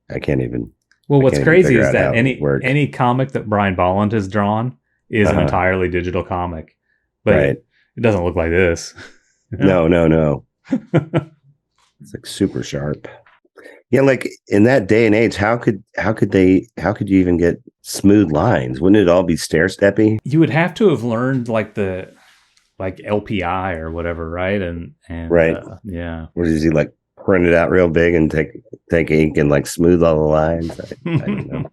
I can't even. Well, what's crazy is that any comic that Brian Bolland has drawn is an entirely digital comic, but it doesn't look like this. No. It's like super sharp. Yeah, like in that day and age, how could you even get smooth lines? Wouldn't it all be stair steppy? You would have to have learned like LPI or whatever, right? And yeah. Or does he like print it out real big and take ink and like smooth all the lines? I don't know.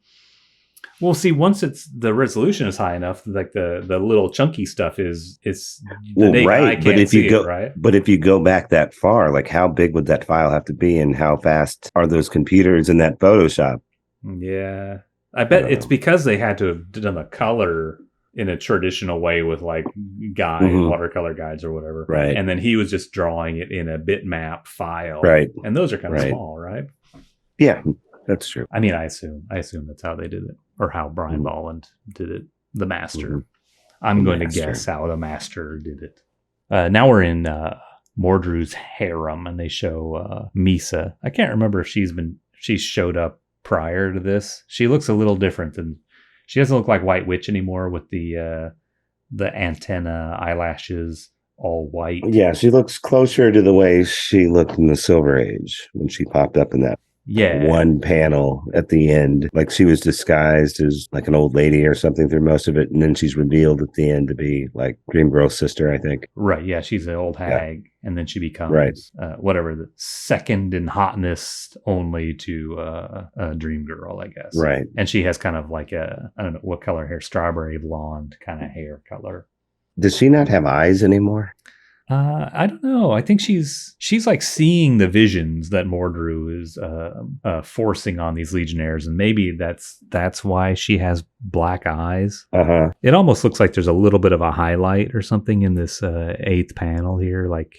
Well, see, once the resolution is high enough, like the little chunky stuff is right. But if you go right? But if you go back that far, like how big would that file have to be, and how fast are those computers in that Photoshop? Yeah, I bet it's because they had to have done the color in a traditional way with like watercolor guides or whatever, right? And then he was just drawing it in a bitmap file, right? And those are kind of small, right? Yeah, that's true. I mean, I assume that's how they did it. Or how Brian Bolland did it, the master. I'm going to guess how the master did it. Now we're in Mordru's harem, and they show Misa. I can't remember if she showed up prior to this. She looks a little different she doesn't look like White Witch anymore with the antenna eyelashes all white. Yeah, she looks closer to the way she looked in the Silver Age when she popped up in that Yeah. one panel at the end. Like she was disguised as like an old lady or something through most of it. And then she's revealed at the end to be like Dream Girl's sister, I think. Right. Yeah. She's an old hag. And then she becomes whatever, the second in hotness only to Dream Girl, I guess. Right. And she has kind of like I don't know what color hair, strawberry blonde kind of hair color. Does she not have eyes anymore? I don't know. I think she's like seeing the visions that Mordru is forcing on these Legionnaires, and maybe that's why she has black eyes. It almost looks like there's a little bit of a highlight or something in this 8th panel here, like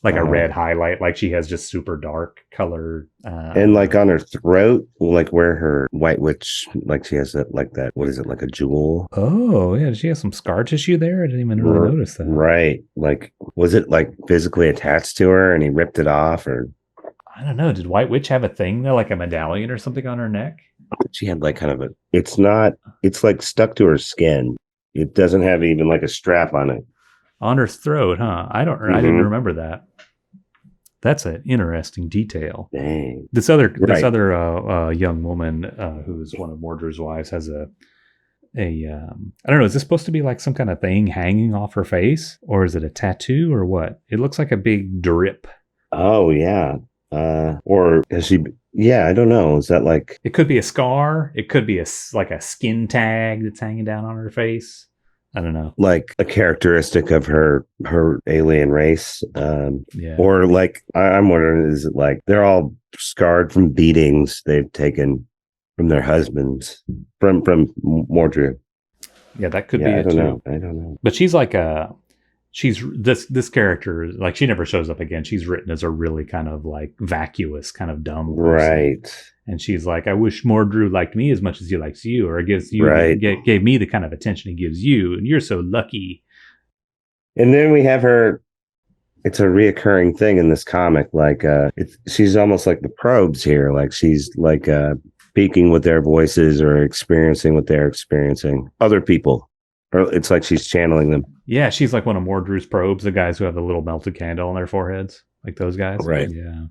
a red highlight, like she has just super dark colored. And like on her throat, like where her White Witch, like she has that, what is it, like a jewel? Oh, yeah. She has some scar tissue there. I didn't even really notice that. Right. Like, was it like physically attached to her and he ripped it off, or? I don't know. Did White Witch have a thing there, like a medallion or something on her neck? She had like kind of it's like stuck to her skin. It doesn't have even like a strap on it. On her throat, huh? I didn't remember that. That's an interesting detail. Dang. This other young woman who's one of Mordru's wives has a I don't know, is this supposed to be like some kind of thing hanging off her face, or is it a tattoo or what? It looks like a big drip. Oh yeah. Or is she? Yeah, I don't know. Is that like? It could be a scar. It could be like a skin tag that's hanging down on her face. I don't know. Like a characteristic of her alien race. Or like, I'm wondering, is it like they're all scarred from beatings they've taken from their husbands, from Mordru? Yeah, that could be it too. I don't know. But she's like this character, like she never shows up again. She's written as a really kind of like vacuous, kind of dumb person. Right. And she's like, I wish Mordru liked me as much as he likes you, or gives you, gave me the kind of attention he gives you, and you're so lucky. And then we have her. It's a reoccurring thing in this comic. Like, she's almost like the probes here. Like she's like speaking with their voices or experiencing what they're experiencing. Other people, or it's like she's channeling them. Yeah, she's like one of Mordru's probes, the guys who have the little melted candle on their foreheads, like those guys. Right. Yeah.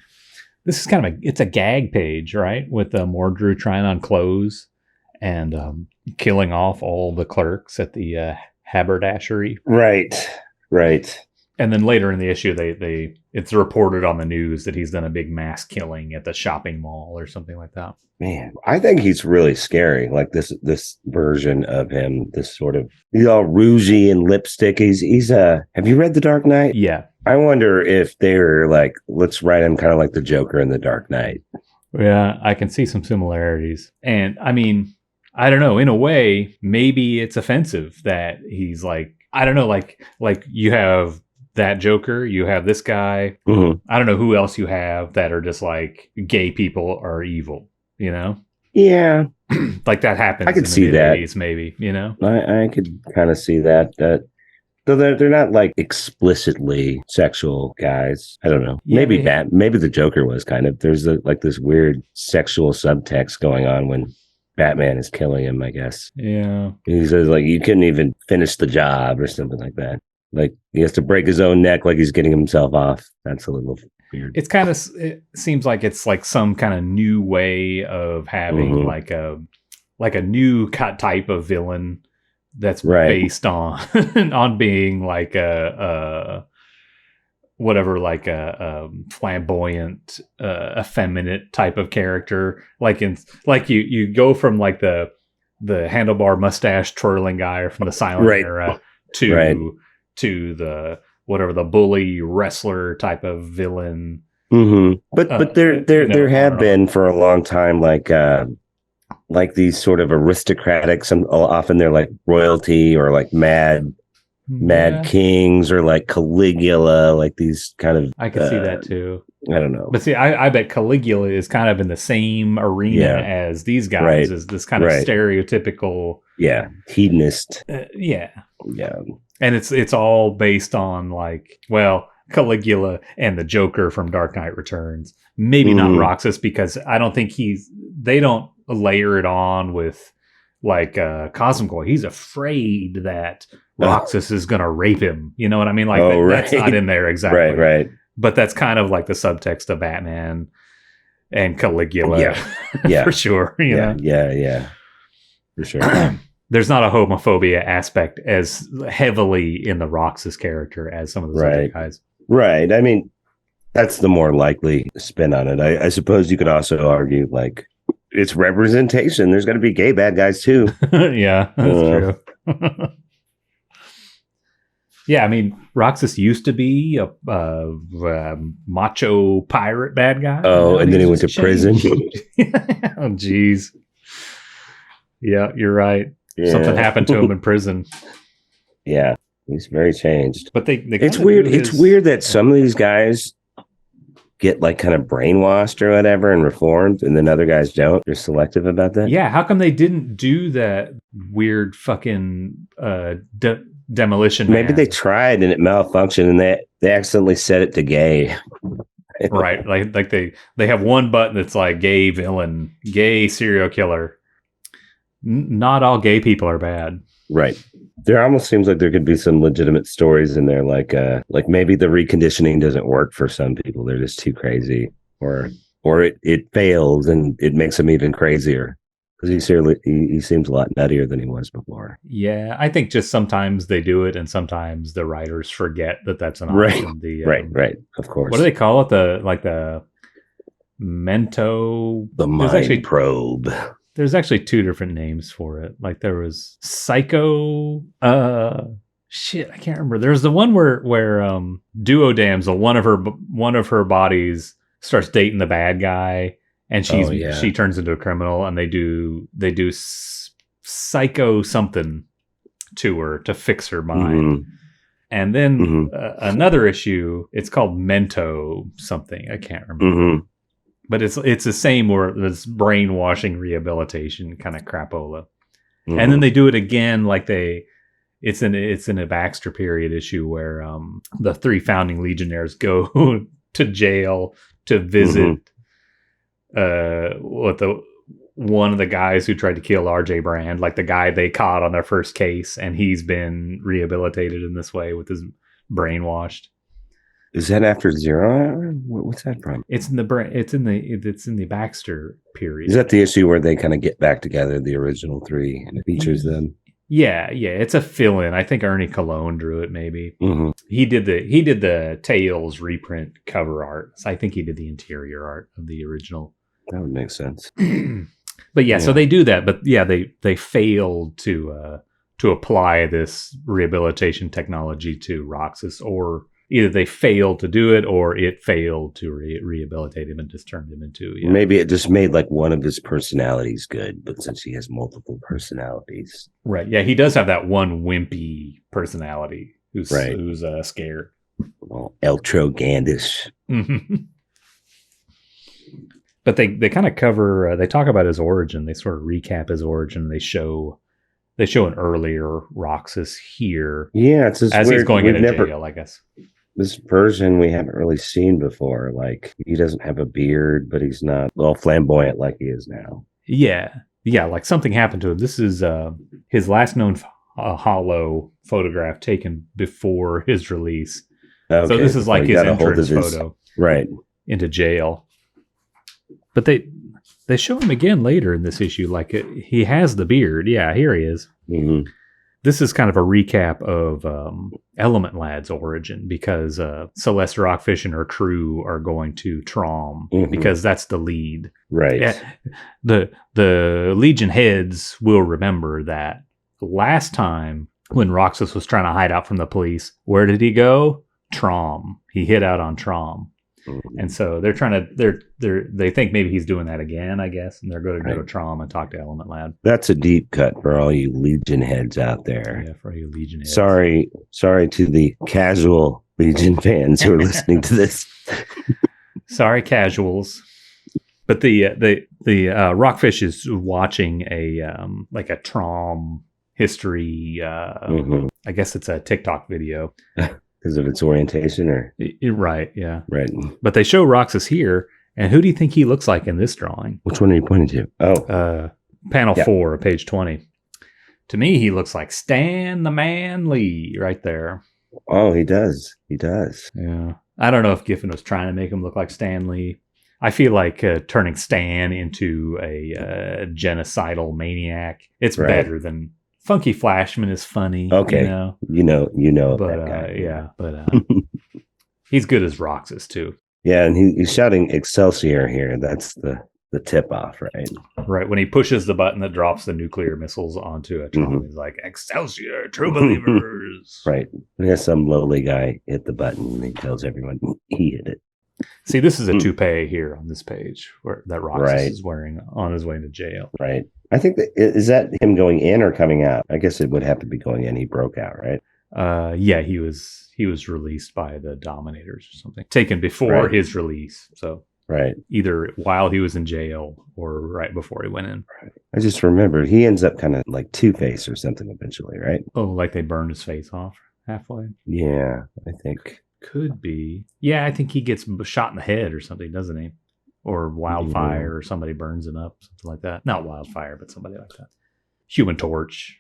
This is kind of it's a gag page, right? With Mordru trying on clothes and killing off all the clerks at the haberdashery. Right. And then later in the issue, it's reported on the news that he's done a big mass killing at the shopping mall or something like that. Man, I think he's really scary. Like this version of him, this sort of, he's all rougy and lipstick. He's have you read The Dark Knight? Yeah. I wonder if they're like, let's write him kind of like the Joker in The Dark Knight. Yeah, I can see some similarities. And I mean, I don't know, in a way, maybe it's offensive that he's like, I don't know, like you have that Joker, you have this guy. Mm-hmm. I don't know who else you have that are just like gay people are evil, you know? Yeah. Like that happens. I could see that. Maybe, you know? I could kind of see that. Though they're not like explicitly sexual guys. I don't know. Yeah, maybe the Joker was kind of. There's like this weird sexual subtext going on when Batman is killing him, I guess. Yeah. He says like you couldn't even finish the job or something like that. Like he has to break his own neck like he's getting himself off. That's a little weird. It seems like it's like some kind of new way of having like a new type of villain that's based on on being like a flamboyant, effeminate type of character. Like you go from like the handlebar mustache twirling guy from the silent era to the the bully wrestler type of villain. Mm-hmm. But there have been for a long time like these sort of aristocratic, often they're like royalty or like mad kings or like Caligula, like these kind of. I can see that too. I don't know. But see, I bet Caligula is kind of in the same arena as these guys, is this kind of stereotypical. Yeah. Hedonist. Yeah. Yeah. And it's all based on like, well, Caligula and the Joker from Dark Knight Returns. Maybe not Roxxas, because I don't think they don't layer it on with like Cosmogloy. He's afraid that Roxxas is going to rape him. You know what I mean? Like that's not in there exactly. Right. But that's kind of like the subtext of Batman. and Caligula. Yeah. For sure. You know? Yeah. For sure. There's not a homophobia aspect as heavily in the Roxxas character as some of those other guys. Right. I mean, that's the more likely spin on it. I suppose you could also argue, like, it's representation. There's got to be gay bad guys, too. Yeah, that's true. Yeah, I mean, Roxxas used to be a macho pirate bad guy. Oh, and then he went to prison. Oh, jeez. Yeah, you're right. Yeah. Something happened to him in prison. Yeah, he's very changed. But they it's weird. It's weird that some of these guys get like kind of brainwashed or whatever and reformed, and then other guys don't. They're selective about that. Yeah, how come they didn't do that weird fucking demolition? Maybe they tried and it malfunctioned, and they accidentally set it to gay. Right, like they have one button that's like gay villain, gay serial killer. Not all gay people are bad. Right. There almost seems like there could be some legitimate stories in there, like maybe the reconditioning doesn't work for some people. They're just too crazy, or it fails and it makes them even crazier because he seems a lot nuttier than he was before. Yeah, I think just sometimes they do it, and sometimes the writers forget that that's an option. Right. Of course. What do they call it? The mento. The mind probe. There's actually two different names for it. Like there was psycho. Shit, I can't remember. There's the one where Duo Damsel, one of her bodies starts dating the bad guy, and she turns into a criminal, and they do psycho something to her to fix her mind. Mm-hmm. And then another issue, it's called Mento something. I can't remember. Mm-hmm. But it's the same where it's brainwashing rehabilitation kind of crapola. Mm-hmm. And then they do it again like it's in a Baxter period issue where the 3 founding Legionnaires go to jail to visit one of the guys who tried to kill RJ Brand, like the guy they caught on their first case, and he's been rehabilitated in this way with his brainwashed. Is that after Zero Hour? What's that from? It's in the Baxter period. Is that the issue where they kind of get back together, the original 3, and it features them? Yeah. It's a fill-in. I think Ernie Colon drew it. Maybe he did the Tales reprint cover art. So I think he did the interior art of the original. That would make sense. But yeah, so they do that. But yeah, they failed to apply this rehabilitation technology to Roxxas, or either they failed to do it or it failed to rehabilitate him and just turned him into... Yeah. Maybe it just made like one of his personalities good, but since he has multiple personalities... Right, yeah, he does have that one wimpy personality who's scared. Well, Eltrogandish. But they kind of cover... they talk about his origin. They sort of recap his origin. They show an earlier Roxxas here. Yeah, it's as he's going into jail, I guess. This version we haven't really seen before. Like, he doesn't have a beard, but he's not all flamboyant like he is now. Yeah, like something happened to him. This is his last known hollow photograph taken before his release. Okay. So this is like his entrance photo into jail. But they show him again later in this issue. Like he has the beard. Yeah, here he is. Mm-hmm. This is kind of a recap of Element Lad's origin because Celeste, Rockfish, and her crew are going to Trom because that's the lead. Right. The Legion heads will remember that last time when Roxxas was trying to hide out from the police, where did he go? Trom. He hid out on Trom. And so they're trying to they think maybe he's doing that again, I guess, and they're going to go to Trom and talk to Element Lad. That's a deep cut for all you Legion heads out there. Yeah, for all you Legion heads. Sorry to the casual Legion fans who are listening to this. Sorry, casuals. But the Rockfish is watching a Trom history. I guess it's a TikTok video. Because of its orientation, or right, yeah, right. But they show Roxxas here, and who do you think he looks like in this drawing? Which one are you pointing to? Oh, panel 4, page 20. To me, he looks like Stan the Man Lee right there. Oh, he does. Yeah, I don't know if Giffen was trying to make him look like Stan Lee, I feel like turning Stan into a genocidal maniac. It's Right. better than Funky Flashman is funny. Okay. You know, you know but that guy. yeah, but he's good as Roxxas too. Yeah, and he's shouting Excelsior here. That's the tip off, right? Right when he pushes the button that drops the nuclear missiles onto a Tron, he's like, "Excelsior, true believers!" Right. We have some lowly guy hit the button, and he tells everyone he hit it. See, this is a toupee here on this page where that Roxxas Right. is wearing on his way to jail. Right. I think is that him going in or coming out? I guess it would have to be going in. He broke out, right? Yeah, he was released by the Dominators or something, taken before Right. his release. So Right. either while he was in jail or right before he went in. I just remembered he ends up kind of like Two-Face or something eventually, right? Oh, like they burned his face off halfway. Yeah, I think. Could be. Yeah, I think he gets shot in the head or something, doesn't he? Or wildfire, or somebody burns him up, something like that. Not wildfire, but somebody like that. Human Torch.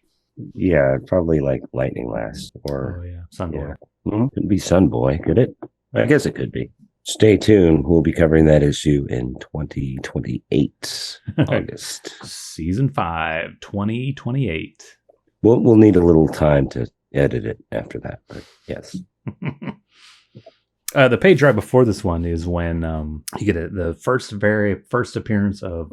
Yeah, probably like Lightning Lass or Oh yeah, Sunboy. Could be Sunboy, could it? I guess it could be. Stay tuned. We'll be covering that issue in 2028 August. Season 5, 2028. We'll need a little time to edit it after that, but yes. The page right before this one is when you get the very first appearance of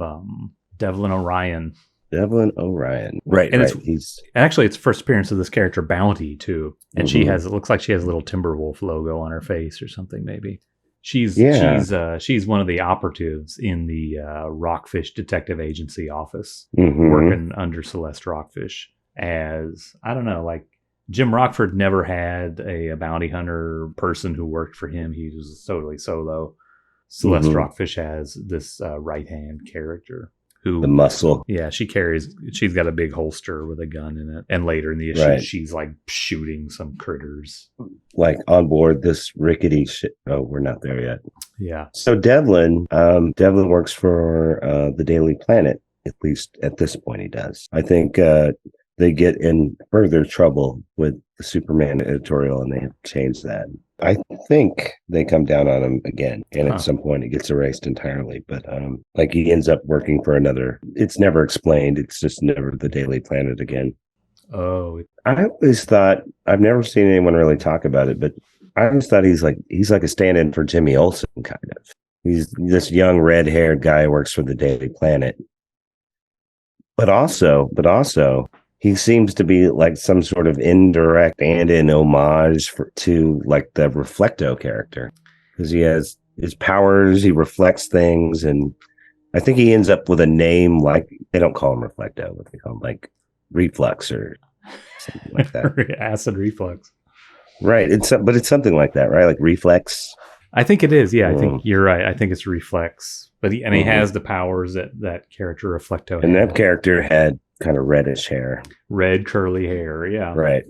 Devlin Orion. Devlin Orion. Right, And right. Actually, it's first appearance of this character, Bounty, too. And it looks like she has a little Timberwolf logo on her face or something, maybe. She's one of the operatives in the Rockfish Detective Agency office, working under Celeste Rockfish as, I don't know, like Jim Rockford never had a bounty hunter person who worked for him. He was totally solo. Celeste Rockfish has this right-hand character who... The muscle. Yeah, she's got a big holster with a gun in it. And later in the issue, she's like shooting some critters. Like on board this rickety shit. Oh, we're not there yet. Yeah. So Devlin works for the Daily Planet. At least at this point he does. I think they get in further trouble with the Superman editorial and they have changed that. I think they come down on him again, and at some point it gets erased entirely. But like he ends up working for another. It's never explained. It's just never the Daily Planet again. Oh, I always thought, I've never seen anyone really talk about it, but I always thought he's like a stand-in for Jimmy Olsen, kind of. He's this young red-haired guy who works for the Daily Planet. But also, he seems to be like some sort of indirect and in homage to like the Reflecto character, because he has his powers, he reflects things, and I think he ends up with a name like, they don't call him Reflecto, but they call him like Reflux or something like that. Acid reflux. Right. But it's something like that, right? Like Reflex. I think it is. Yeah, I think you're right. I think it's Reflex. But he has the powers that character Reflecto and had. that character had kind of reddish hair. Red curly hair, yeah. Right.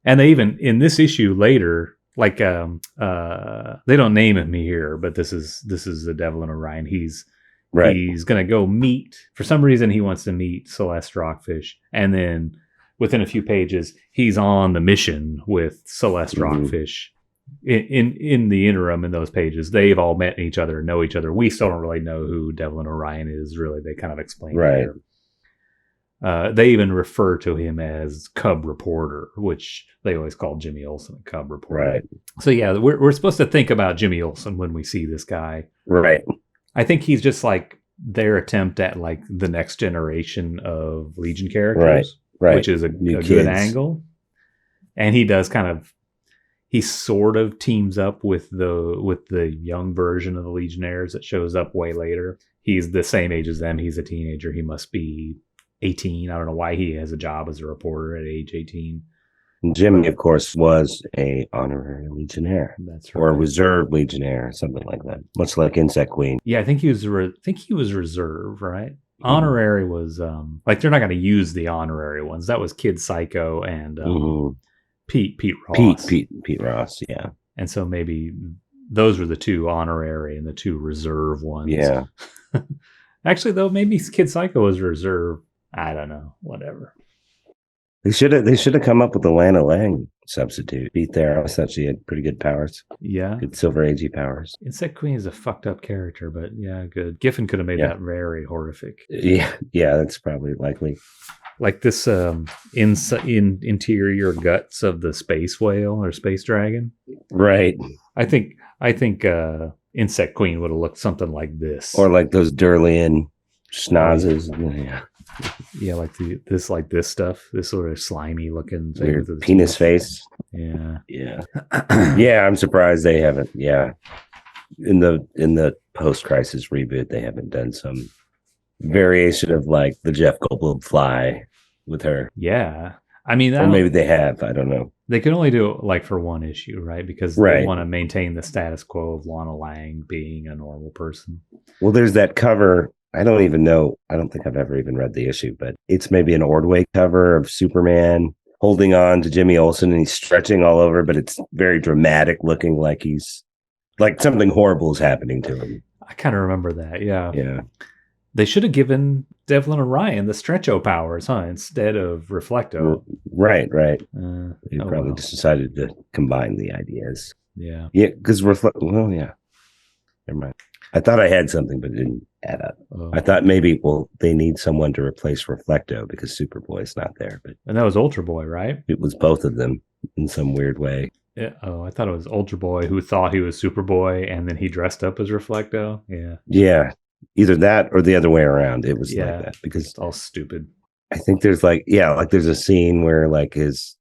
And they even, in this issue later, like they don't name him here, but this is the Devlin Orion. He's gonna go meet, for some reason he wants to meet Celeste Rockfish, and then within a few pages he's on the mission with Celeste Rockfish. In the interim, in those pages, they've all met each other and know each other. We still don't really know who Devlin Orion is, really. They kind of explain it here. They even refer to him as Cub Reporter, which they always call Jimmy Olsen a Cub Reporter. Right. So yeah, we're supposed to think about Jimmy Olsen when we see this guy. Right. I think he's just like their attempt at like the next generation of Legion characters, right. Which is a good angle. And he does he sort of teams up with the young version of the Legionnaires that shows up way later. He's the same age as them. He's a teenager. He must be 18. I don't know why he has a job as a reporter at age 18. Jimmy, of course, was a honorary Legionnaire. That's right. Or a reserve Legionnaire, something like that. Much like Insect Queen. Yeah, I think he was reserve, right? Honorary was like they're not going to use the honorary ones. That was Kid Psycho and Pete Ross. Pete Ross, yeah. And so maybe those were the two honorary and the two reserve ones. Yeah. Actually, though, maybe Kid Psycho was reserve. I don't know. Whatever. They should have come up with the Lana Lang substitute. Beat there. I thought she had pretty good powers. Yeah. Good Silver Agey powers. Insect Queen is a fucked up character, but yeah, good. Giffen could have made that very horrific. Yeah, that's probably likely. Like this interior guts of the space whale or space dragon. Right. I think Insect Queen would have looked something like this. Or like those Durlian schnozzes. Yeah. Yeah, like this stuff. This sort of slimy looking thing Weird with the penis face. Yeah. Yeah. Yeah, I'm surprised they haven't. Yeah. In the post-crisis reboot, they haven't done some variation of like the Jeff Goldblum fly with her. Yeah. I mean, or maybe they have. I don't know. They could only do it like for one issue, right? Because they want to maintain the status quo of Lana Lang being a normal person. Well, there's that cover. I don't even know. I don't think I've ever even read the issue, but it's maybe an Ordway cover of Superman holding on to Jimmy Olsen and he's stretching all over, but it's very dramatic looking, like he's like something horrible is happening to him. I kind of remember that. Yeah. Yeah. They should have given Devlin Orion the Stretcho powers, huh? Instead of Reflecto. Right. They probably just decided to combine the ideas. Yeah. Yeah, because Never mind. I thought I had something, but it didn't add up. Oh. I thought maybe, they need someone to replace Reflecto because Superboy's not there. But and that was Ultra Boy, right? it was both of them in some weird way. Yeah. Oh, I thought it was Ultra Boy who thought he was Superboy and then he dressed up as Reflecto. Yeah. Yeah. Either that or the other way around. It was like that because it's all stupid. I think there's there's a scene where like his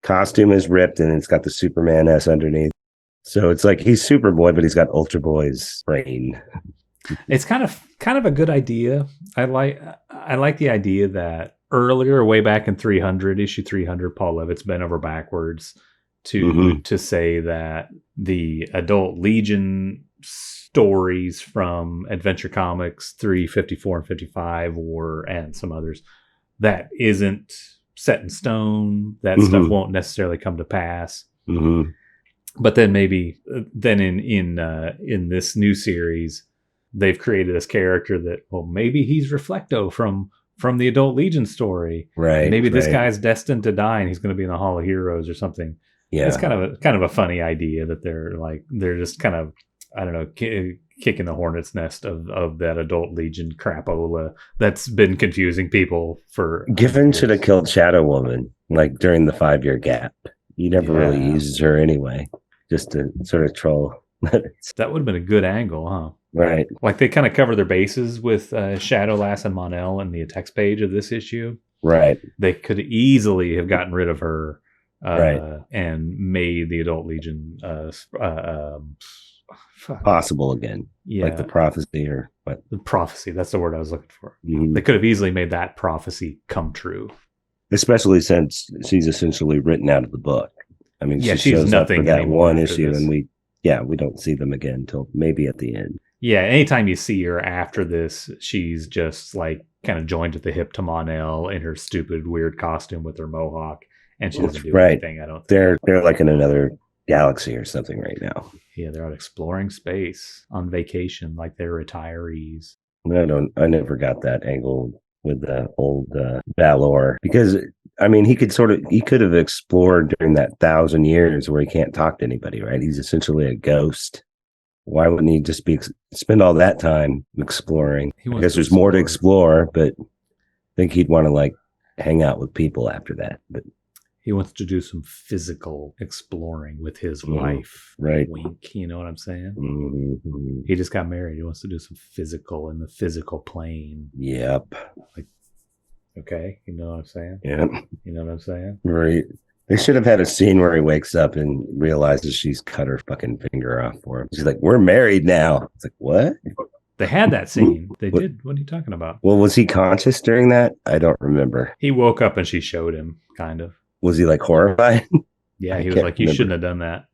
costume is ripped and it's got the Superman S underneath. So it's like he's Superboy, but he's got Ultra Boy's brain. It's kind of a good idea. I like the idea that earlier, way back in issue 300, Paul Levitt's bent over backwards to say that the adult Legion stories from Adventure Comics 354 and 55 and some others that isn't set in stone. That stuff won't necessarily come to pass. But then maybe in this new series, they've created this character that, maybe he's Reflecto from the Adult Legion story. Right. And maybe this guy's destined to die and he's going to be in the Hall of Heroes or something. Yeah. It's kind of a funny idea that they're just kind of, I don't know, kicking the hornet's nest of that Adult Legion crapola that's been confusing people for. Giffen should have killed Shadow Woman like during the 5-year gap. He never really uses her anyway, just to sort of troll. That would have been a good angle, huh? Right. Like they kind of cover their bases with Shadowlass and Mon-El in the text page of this issue. Right. They could easily have gotten rid of her and made the Adult Legion possible again. Yeah. Like the prophecy or what? The prophecy. That's the word I was looking for. They could have easily made that prophecy come true. Especially since she's essentially written out of the book. I mean, she shows nothing up for that one issue, and we don't see them again until maybe at the end. Yeah, anytime you see her after this, she's just like kind of joined at the hip to Mon-El in her stupid, weird costume with her mohawk, and she doesn't do anything. I don't think they're like in another galaxy or something right now. Yeah, they're out exploring space on vacation, like they're retirees. I never got that angle with the old Valor, because I mean he could have explored during that 1,000 years where he can't talk to anybody, right? He's essentially a ghost. Why wouldn't he just spend all that time exploring? I guess there's more to explore, but I think he'd want to like hang out with people after that. But he wants to do some physical exploring with his wife. Right. Wink, you know what I'm saying? He just got married. He wants to do some physical in the physical plane. Yep. Like, okay, you know what I'm saying? Yeah. You know what I'm saying? Right. They should have had a scene where he wakes up and realizes she's cut her fucking finger off for him. She's like, "We're married now." It's like, what? They had that scene. They did. What are you talking about? Well, was he conscious during that? I don't remember. He woke up and she showed him, kind of. Was he like horrified? Yeah, he was like, "You shouldn't have done that."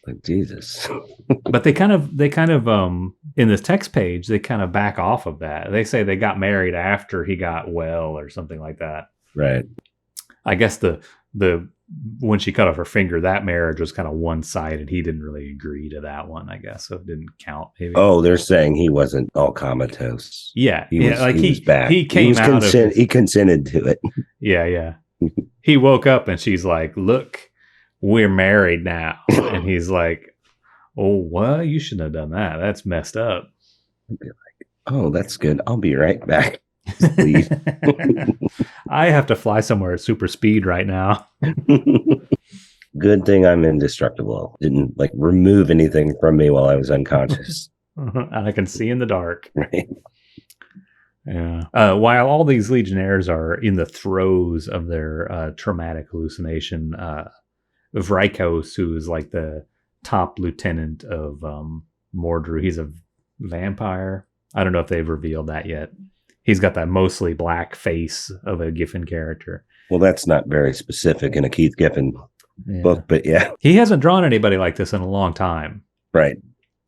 Like, Jesus. But they kind of in this text page, they kind of back off of that. They say they got married after he got well or something like that. Right. I guess the when she cut off her finger, that marriage was kind of one-sided. He didn't really agree to that one, I guess, so it didn't count. Maybe. Oh, they're saying he wasn't all comatose. Yeah, he was back. He came out he consented to it. Yeah. He woke up and she's like, "Look, we're married now. And he's like, oh, what? You shouldn't have done that. That's messed up. Oh, that's good. I'll be right back. Leave. I have to fly somewhere at super speed right now. Good thing I'm indestructible. Didn't like remove anything from me while I was unconscious. And I can see in the dark. Right. Yeah. While all these Legionnaires are in the throes of their traumatic hallucination, Vrykos, who is like the top lieutenant of Mordru, he's a vampire. I don't know if they've revealed that yet. He's got that mostly black face of a Giffen character. Well, that's not very specific in a Keith Giffen book, but yeah. He hasn't drawn anybody like this in a long time. Right.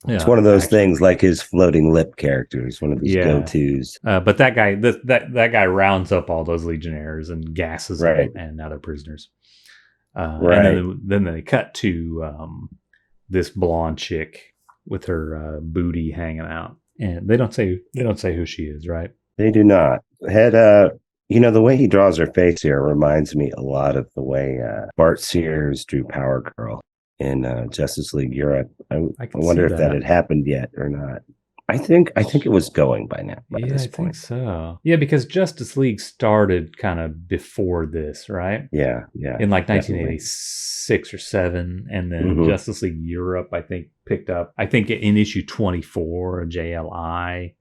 Yeah, it's one of those things like his floating lip characters, one of his go-tos. But that guy, that guy rounds up all those Legionnaires and gasses them, and now they're prisoners. And then they cut to this blonde chick with her booty hanging out, and they don't say who she is, right? They do not. The way he draws her face here reminds me a lot of the way Bart Sears drew Power Girl in Justice League Europe. I wonder if that had happened yet or not. I think it was going by now. By this point. Think so. Yeah, because Justice League started kind of before this, right? Yeah. In like 1986 or 7, and then Justice League Europe, I think, picked up. I think in issue 24, JLI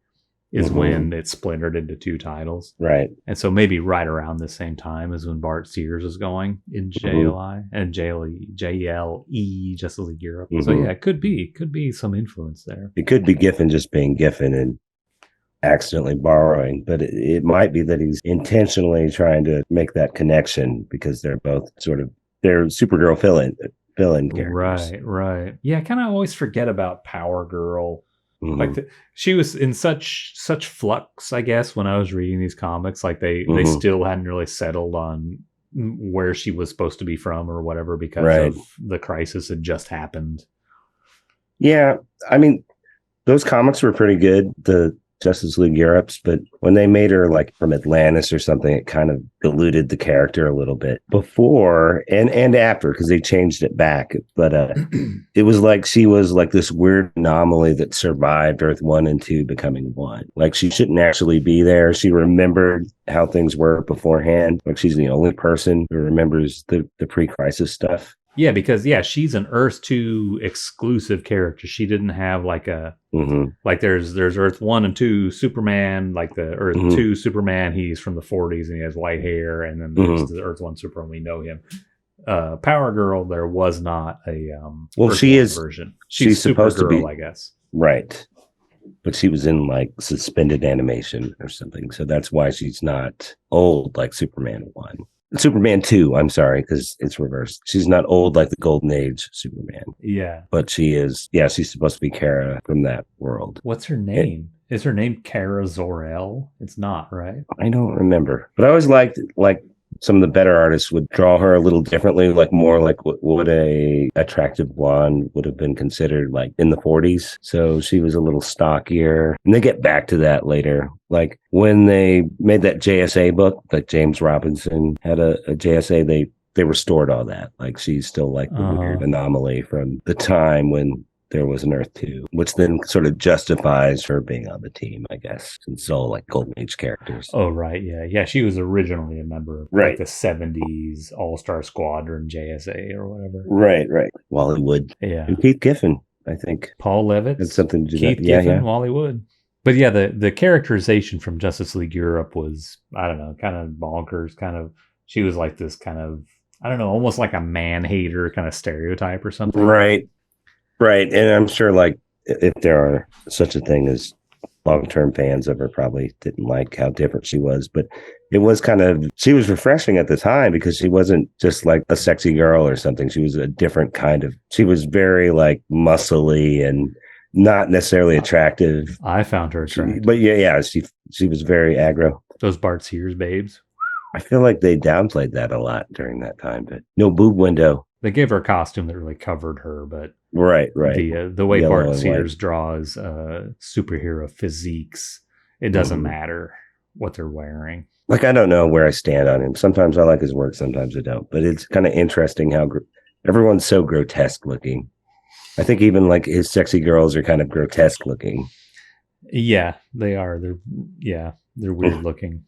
is when it splintered into 2 titles. Right. And so maybe right around the same time as when Bart Sears is going in JLI and JLE, Justice League Europe. So yeah, it could be some influence there. It could be Giffen just being Giffen and accidentally borrowing, but it might be that he's intentionally trying to make that connection because they're both they're Supergirl fill-in characters. Right. Yeah, I kind of always forget about Power Girl. Like she was in such flux, I guess, when I was reading these comics. Like they still hadn't really settled on where she was supposed to be from or whatever because of the crisis had just happened. Yeah, I mean, those comics were pretty good, the Justice League Europe's, but when they made her like from Atlantis or something, it kind of diluted the character a little bit before and after because they changed it back. But it was like she was like this weird anomaly that survived Earth 1 and 2 becoming 1. Like she shouldn't actually be there. She remembered how things were beforehand. Like she's the only person who remembers the pre-crisis stuff. Yeah, because she's an Earth 2 exclusive character. She didn't have like a like there's Earth 1 and 2 Superman, like the Earth 2 Superman, he's from the 40s and he has white hair, and then there's the Earth 1 Superman, we know him. Power Girl, there was not a Earth she is version. She's supposed to be, I guess. Right. But she was in like suspended animation or something. So that's why she's not old like Superman 1. Superman 2, I'm sorry, because it's reversed. She's not old like the Golden Age Superman. Yeah. But she is, she's supposed to be Kara from that world. What's her name? Is her name Kara Zor-El? It's not, right? I don't remember. But I always liked, like, some of the better artists would draw her a little differently, like more like what a attractive blonde would have been considered like in the 40s. So she was a little stockier. And they get back to that later. Like when they made that JSA book, like James Robinson had a JSA, they restored all that. Like she's still like the weird anomaly from the time when there was an Earth 2, which then sort of justifies her being on the team, I guess, since it's all like Golden Age characters. Oh, right. Yeah. Yeah. She was originally a member of like the 70s All-Star Squadron JSA or whatever. Right. Wally Wood. Yeah. And Keith Giffen, I think. Paul Levitz. Had something to do Keith that. Giffen, Wally Wood. But yeah, the characterization from Justice League Europe was, I don't know, kind of bonkers. Kind of, she was like this kind of, I don't know, almost like a man-hater kind of stereotype or something. Right. And I'm sure, like, if there are such a thing as long-term fans of her, probably didn't like how different she was. But it was she was refreshing at the time because she wasn't just like a sexy girl or something. She was a different kind of, she was very like muscly and not necessarily attractive. I found her attractive. But she was very aggro. Those Bart Sears babes. I feel like they downplayed that a lot during that time, but no boob window. They gave her a costume that really covered her, but right. The way Bart Sears draws superhero physiques, it doesn't matter what they're wearing. Like, I don't know where I stand on him. Sometimes I like his work, sometimes I don't. But it's kind of interesting Everyone's so grotesque looking. I think even like his sexy girls are kind of grotesque looking. Yeah, they are. They're weird looking.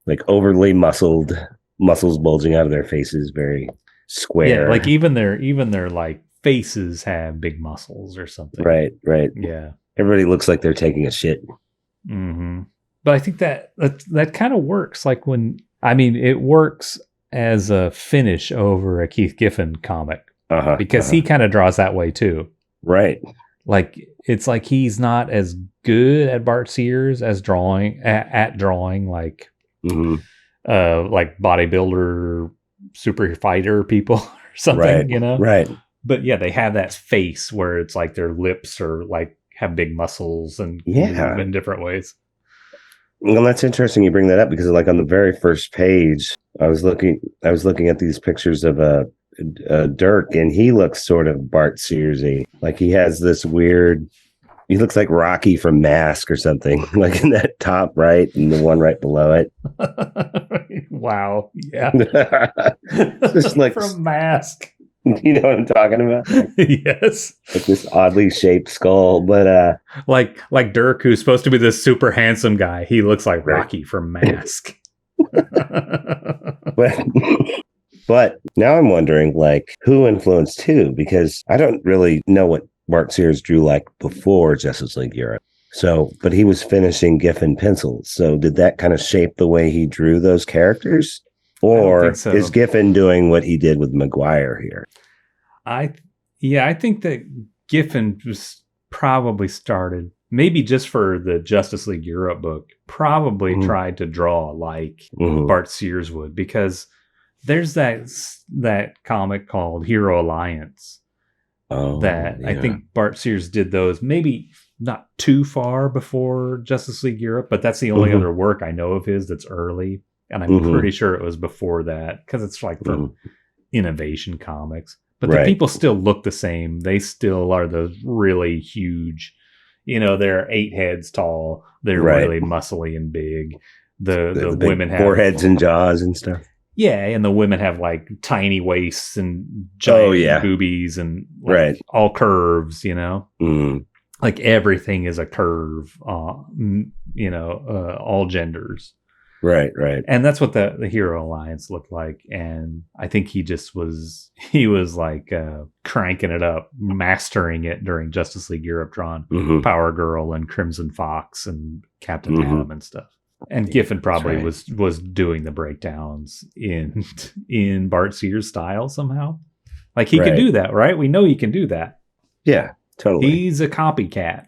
Like overly muscled, muscles bulging out of their faces, very square. Yeah, like even their like faces have big muscles or something. Right. Yeah. Everybody looks like they're taking a shit. Mm-hmm. But I think that kind of works. Like it works as a finish over a Keith Giffen comic because he kind of draws that way too. Right. Like it's like he's not as good at Bart Sears as drawing at drawing like like bodybuilder super fighter people or something, right. you know? Right. But yeah, they have that face where it's like their lips are like have big muscles and move in different ways. Well, that's interesting you bring that up because like on the very first page, I was looking at these pictures of Dirk, and he looks sort of Bart Searsy. Like he has this weird, he looks like Rocky from Mask or something, like in that top right and the one right below it. Wow. Yeah. Just like from Mask. You know what I'm talking about? Yes. Like this oddly shaped skull, but like Dirk, who's supposed to be this super handsome guy, he looks like Rocky from Mask. But now I'm wondering, like, who influenced who? Because I don't really know what Bart Sears drew like before Justice League Europe. So, but he was finishing Giffen pencils. So did that kind of shape the way he drew those characters? Or is Giffen doing what he did with Maguire here? I think that Giffen was probably started, maybe just for the Justice League Europe book, probably tried to draw like Bart Sears would, because there's that comic called Hero Alliance I think Bart Sears did those maybe not too far before Justice League Europe, but that's the only other work I know of his that's early. And I'm pretty sure it was before that because it's like from Innovation Comics. But the people still look the same. They still are those really huge, they're 8 heads tall. They're really muscly and big. The women have foreheads and jaws and stuff. Yeah, and the women have like tiny waists and giant boobies and all curves, Like everything is a curve, all genders. Right. And that's what the Hero Alliance looked like. And I think he was like cranking it up, mastering it during Justice League Europe, drawn Power Girl and Crimson Fox and Captain Atom and stuff. And Giffen probably was doing the breakdowns in Bart Sears style somehow. Like he can do that, right? We know he can do that. Yeah, totally. He's a copycat.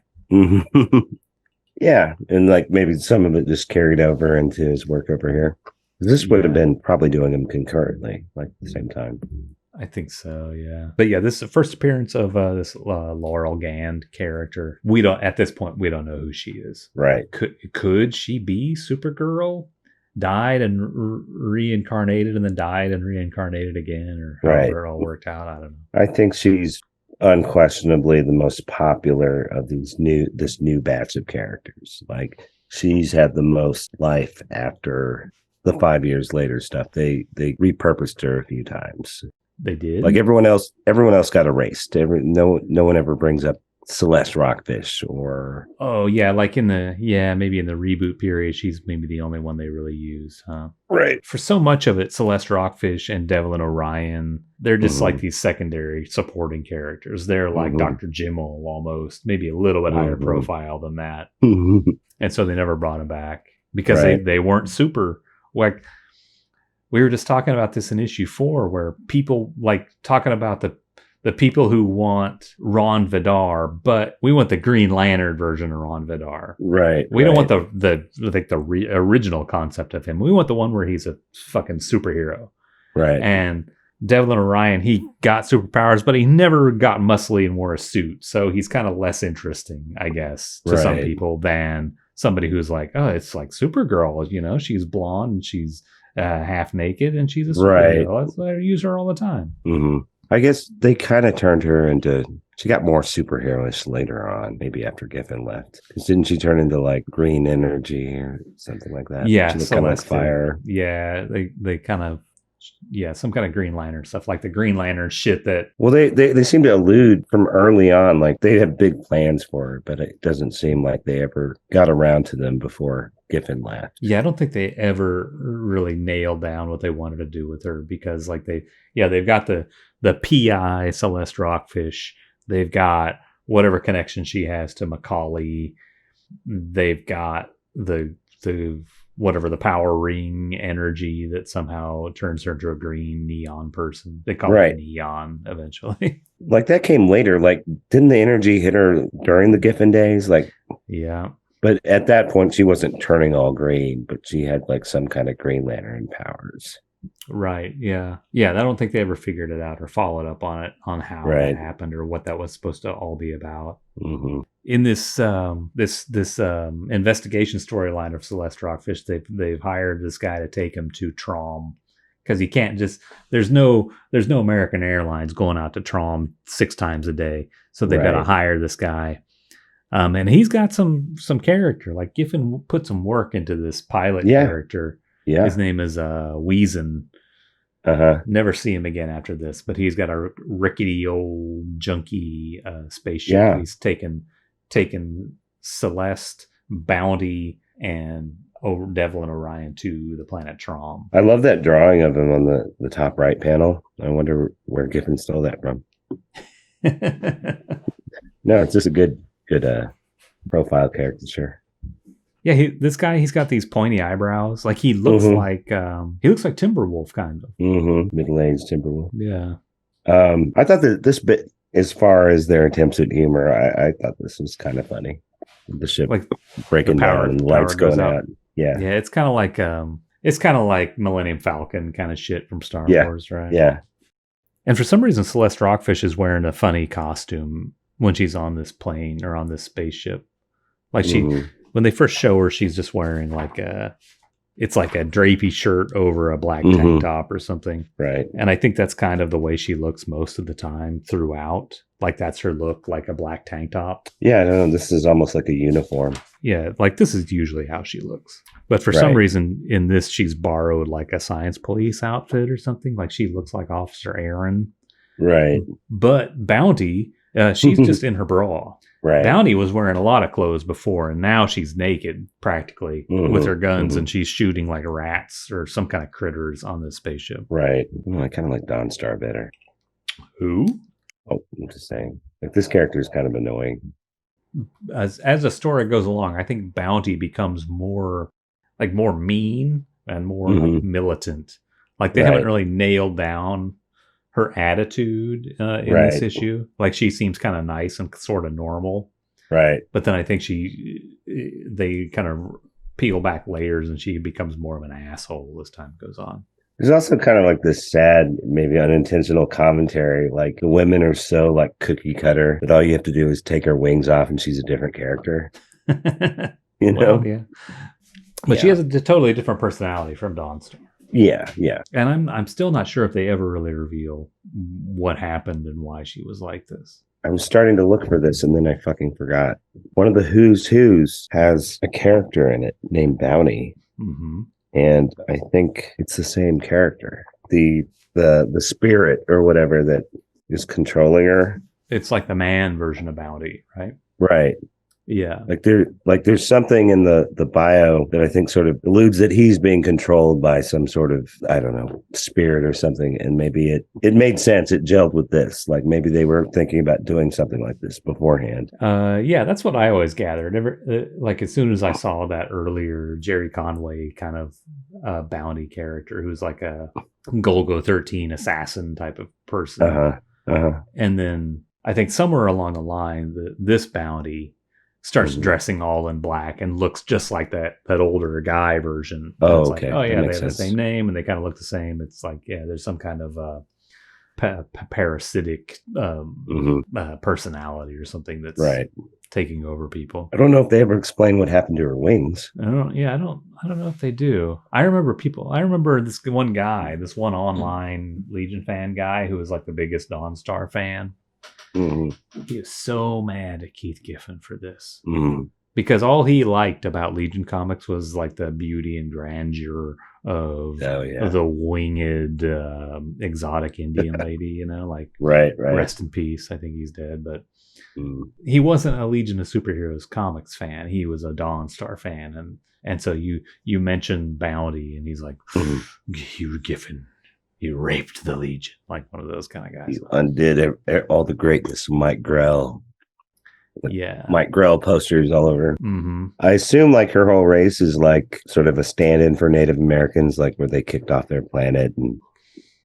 Yeah, and like maybe some of it just carried over into his work over here. This would have been probably doing them concurrently, like at the same time. I think so, yeah. But yeah, this is the first appearance of this Laurel Gand character. At this point, we don't know who she is. Right. Could she be Supergirl? Died and reincarnated and then died and reincarnated again, or however it all worked out. I don't know. I think she's unquestionably the most popular of this new batch of characters. Like she's had the most life after the 5 years later stuff. They repurposed her a few times. They did. Like everyone else got erased. No one ever brings up Celeste Rockfish or like maybe in the reboot period she's maybe the only one they really used, huh? Right. For so much of it, Celeste Rockfish and Devlin Orion, they're just like these secondary supporting characters. They're like Dr. Jimmel almost, maybe a little bit higher profile than that. And so they never brought him back because they weren't super. Like we were just talking about this in issue 4 where people like talking about the people who want Ron Vidar, but we want the Green Lantern version of Ron Vidar. Right. We don't want the original concept of him. We want the one where he's a fucking superhero. Right. And Devlin Orion, he got superpowers, but he never got muscly and wore a suit. So he's kind of less interesting, I guess, to some people than somebody who's like, oh, it's like Supergirl. She's blonde and she's half naked and she's a superhero. I use her all the time. I guess they kind of turned her into, she got more superheroish later on, maybe after Giffen left. Because didn't she turn into like green energy or something like that? Yeah. She looked kind of like fire. Yeah. They kind of some kind of Green Lantern stuff, like the Green Lantern shit that. Well, they seem to allude from early on, like they have big plans for her, but it doesn't seem like they ever got around to them before Giffen left. Yeah, I don't think they ever really nailed down what they wanted to do with her, because like they've got the PI Celeste Rockfish, they've got whatever connection she has to Macaulay, they've got the whatever the power ring energy that somehow turns her into a green neon person. They call it Neon eventually. Like that came later. Like, didn't the energy hit her during the Giffen days? Like, yeah. But at that point, she wasn't turning all green, but she had like some kind of Green Lantern powers. Right. Yeah. I don't think they ever figured it out or followed up on it, on how that happened or what that was supposed to all be about. Mm-hmm. In this investigation storyline of Celeste Rockfish, they've hired this guy to take him to Trom, because he can't just. There's no American Airlines going out to Trom 6 times a day, so they've got to hire this guy. And he's got some character. Like Giffen put some work into this pilot character. Yeah. His name is Weezen. Never see him again after this, but he's got a rickety old junky spaceship. Yeah. He's taken Celeste, Bounty, and Devil and Orion to the planet Trom. I love that drawing of him on the top right panel. I wonder where Giffen stole that from. No, it's just a good profile caricature. Yeah, this guy, he's got these pointy eyebrows. Like he looks like Timberwolf kind of. Mm-hmm. Middle-aged Timberwolf. Yeah. I thought that this bit, as far as their attempts at humor, I thought this was kind of funny. The ship like breaking down and the lights going out. Yeah. Yeah, it's kind of like Millennium Falcon kind of shit from Star Wars, right? Yeah. And for some reason, Celeste Rockfish is wearing a funny costume when she's on this plane or on this spaceship. Like when they first show her, she's just wearing it's like a drapey shirt over a black tank top or something. Right. And I think that's kind of the way she looks most of the time throughout. Like that's her look, like a black tank top. Yeah, I don't know. This is almost like a uniform. Yeah, like this is usually how she looks. But for some reason in this, she's borrowed like a science police outfit or something. Like she looks like Officer Aaron. Right. But Bounty, she's just in her bra. Right. Bounty was wearing a lot of clothes before, and now she's naked practically with her guns, and she's shooting like rats or some kind of critters on this spaceship. Right. Well, I kind of like Dawnstar better. Who? Oh, I'm just saying. Like this character is kind of annoying. As the story goes along, I think Bounty becomes more mean and more like militant. Like they haven't really nailed down her attitude in this issue. Like she seems kind of nice and sort of normal. Right. But then I think they kind of peel back layers and she becomes more of an asshole as time goes on. There's also kind of like this sad, maybe unintentional commentary. Like the women are so like cookie cutter that all you have to do is take her wings off and she's a different character. You know? Well, yeah. But she has a totally different personality from Dawnstar. Yeah, yeah. And I'm still not sure if they ever really reveal what happened and why she was like this. I was starting to look for this and then I fucking forgot. One of the Who's has a character in it named Bounty. Mm-hmm. And I think it's the same character. The spirit or whatever that is controlling her. It's like the man version of Bounty, right? Right. Yeah. There's something in the bio that I think sort of alludes that he's being controlled by some sort of, I don't know, spirit or something. And maybe it made sense. It gelled with this. Like maybe they were thinking about doing something like this beforehand. Yeah, that's what I always gathered. Like as soon as I saw that earlier Jerry Conway kind of Bounty character who's like a Golgo 13 assassin type of person. And then I think somewhere along the line, this Bounty starts dressing all in black and looks just like that older guy version. Oh, it's okay. Like, oh yeah, they have the same name and they kind of look the same. It's like, yeah, there's some kind of parasitic personality or something that's taking over people. I don't know if they ever explain what happened to her wings. I don't know if they do. I remember this one guy, this one online Legion fan guy who was like the biggest Dawnstar fan. Mm-hmm. He is so mad at Keith Giffen for this because all he liked about Legion comics was like the beauty and grandeur of the winged exotic Indian lady, like right. rest in peace. I think he's dead, but he wasn't a Legion of Superheroes comics fan. He was a Dawnstar fan, and so you mentioned Bounty, and he's like, "You Giffen, you raped the Legion," like one of those kind of guys. You undid all the greatness of Mike Grell. Yeah, Mike Grell posters all over. Mm-hmm. I assume like her whole race is like sort of a stand-in for Native Americans, like where they kicked off their planet and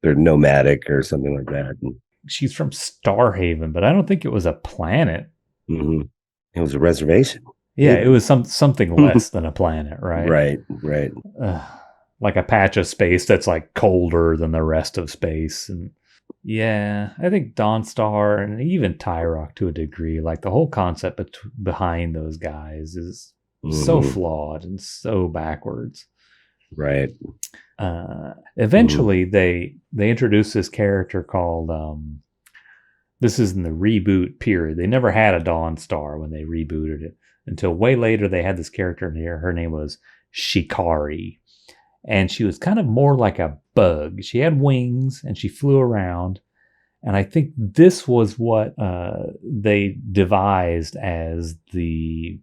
they're nomadic or something like that. And she's from Starhaven, but I don't think it was a planet. It was a reservation. Yeah, it was something less than a planet, right? Right. Like a patch of space that's like colder than the rest of space. And yeah, I think Dawnstar and even Tyrock to a degree, like the whole concept behind those guys is so flawed and so backwards. Right. Eventually, they introduced this character called, this is in the reboot period. They never had a Dawnstar when they rebooted it until way later. They had this character in here. Her name was Shikari. And she was kind of more like a bug. She had wings and she flew around. And I think this was what they devised as the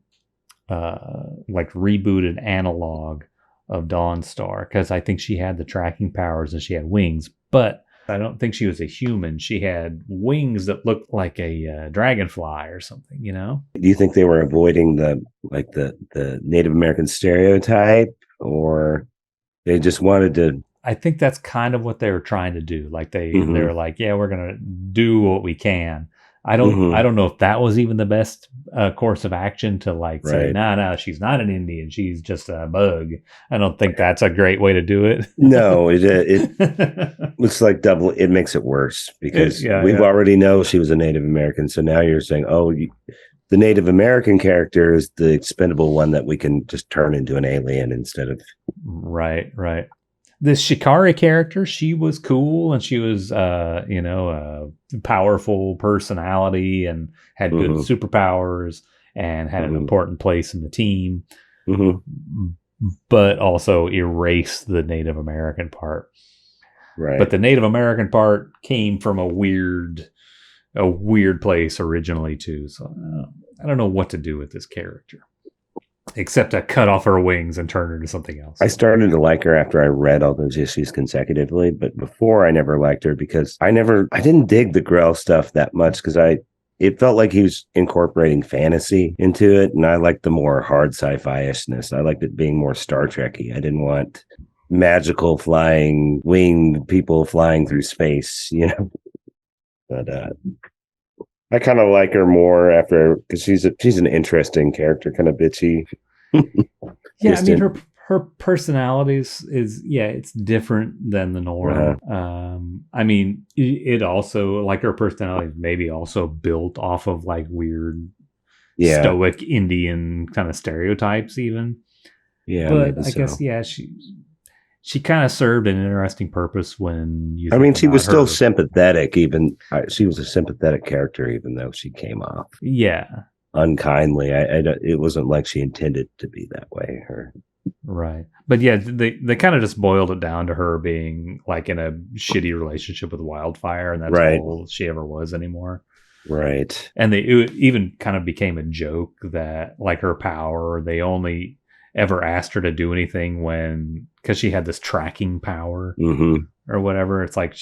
like rebooted analog of Dawnstar, because I think she had the tracking powers and she had wings, but I don't think she was a human. She had wings that looked like a dragonfly or something, Do you think they were avoiding the Native American stereotype, or they just wanted to? I think that's kind of what they were trying to do. Like they're like, yeah, we're gonna do what we can. I don't know if that was even the best course of action to like say, no, she's not an Indian, she's just a bug. I don't think that's a great way to do it. No, it looks like double. It makes it worse because we've already know she was a Native American. So now you're saying, the Native American character is the expendable one that we can just turn into an alien instead of. Right. This Shikari character, she was cool and she was, a powerful personality and had good superpowers and had an important place in the team, but also erased the Native American part. Right. But the Native American part came from a weird place originally too. So I don't know what to do with this character. Except to cut off her wings and turn her into something else. I started to like her after I read all those issues consecutively, but before I never liked her because I didn't dig the Grell stuff that much because it felt like he was incorporating fantasy into it, and I liked the more hard sci-fi-ishness. I liked it being more Star Trek-y. I didn't want magical flying winged people flying through space, But I kind of like her more after because she's an interesting character, kind of bitchy. Yeah, I mean her personality is it's different than the norm. I mean, it also like her personality maybe also built off of like weird stoic Indian kind of stereotypes even. Yeah, but I guess she kind of served an interesting purpose when you. I mean, she was still sympathetic. Even she was a sympathetic character, even though she came off unkindly. It wasn't like she intended to be that way. Right, but yeah, they kind of just boiled it down to her being like in a shitty relationship with Wildfire, and that's all she ever was anymore. Right, and it even kind of became a joke that like her power, they only ever asked her to do anything because she had this tracking power or whatever. It's like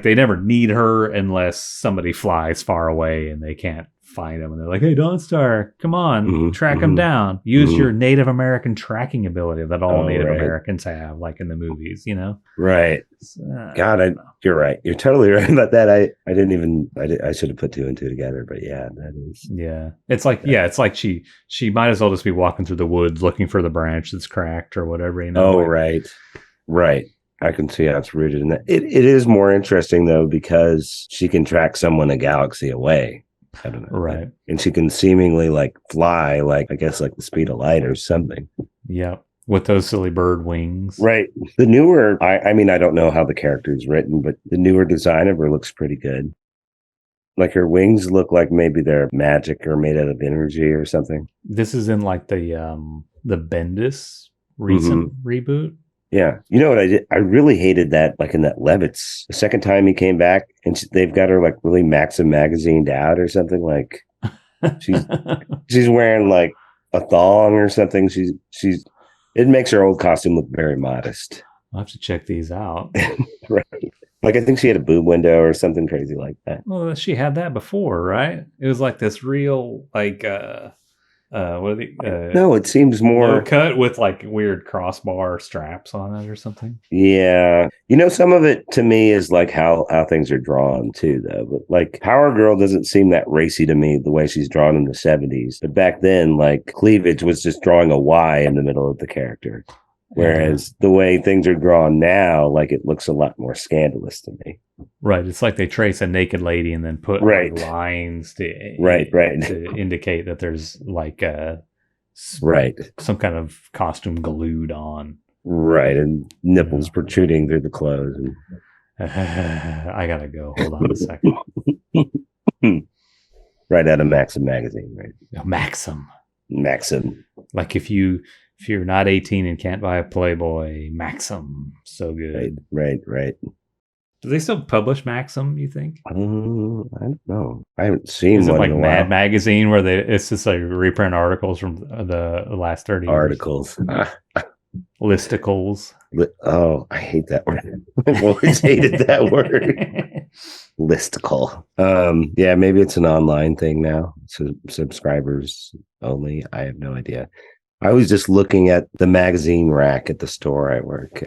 they never need her unless somebody flies far away and they can't find them. And they're like, hey, Dawnstar, come on, track them down. Use your Native American tracking ability that all Native Americans have, like in the movies, Right. God, you're right. You're totally right about that. I should have put two and two together, but yeah, that is. Yeah. It's like, it's like she might as well just be walking through the woods looking for the branch that's cracked or whatever, Right. Right. I can see how it's rooted in that. It is more interesting though, because she can track someone a galaxy away. I don't know. Right. And she can seemingly like fly, like I guess like the speed of light or something. Yeah. With those silly bird wings. Right. The newer, I mean, I don't know how the character is written, but the newer design of her looks pretty good. Like her wings look like maybe they're magic or made out of energy or something. This is in like the Bendis recent reboot. Yeah. You know what I did? I really hated that, like in that Levitz. The second time he came back and they've got her like really Maxim magazined out or something. Like she's wearing like a thong or something. It makes her old costume look very modest. I'll have to check these out. Right. Like I think she had a boob window or something crazy like that. Well, she had that before, right? It was like this real like what are the no, it seems more cut with like weird crossbar straps on it or something. Yeah. You know, some of it to me is like how things are drawn too, though. But like Power Girl doesn't seem that racy to me the way she's drawn in the 70s. But back then, like cleavage was just drawing a Y in the middle of the character. Whereas the way things are drawn now, like it looks a lot more scandalous to me. Right. It's like they trace a naked lady and then put like lines to to indicate that there's like some kind of costume glued on. Right. And nipples protruding through the clothes. I gotta go. Hold on a second. Right out of Maxim magazine, right? Maxim. Like if you're not 18 and can't buy a Playboy, Maxim. So good. Right. Do they still publish Maxim, you think? I don't know. I haven't seen Is it one like in a Mad while. Magazine where it's just like reprint articles from the last 30 Articles. years? Listicles. Oh, I hate that word. I've always hated that word. Listicle. Yeah, maybe it's an online thing now. So subscribers only. I have no idea. I was just looking at the magazine rack at the store I work,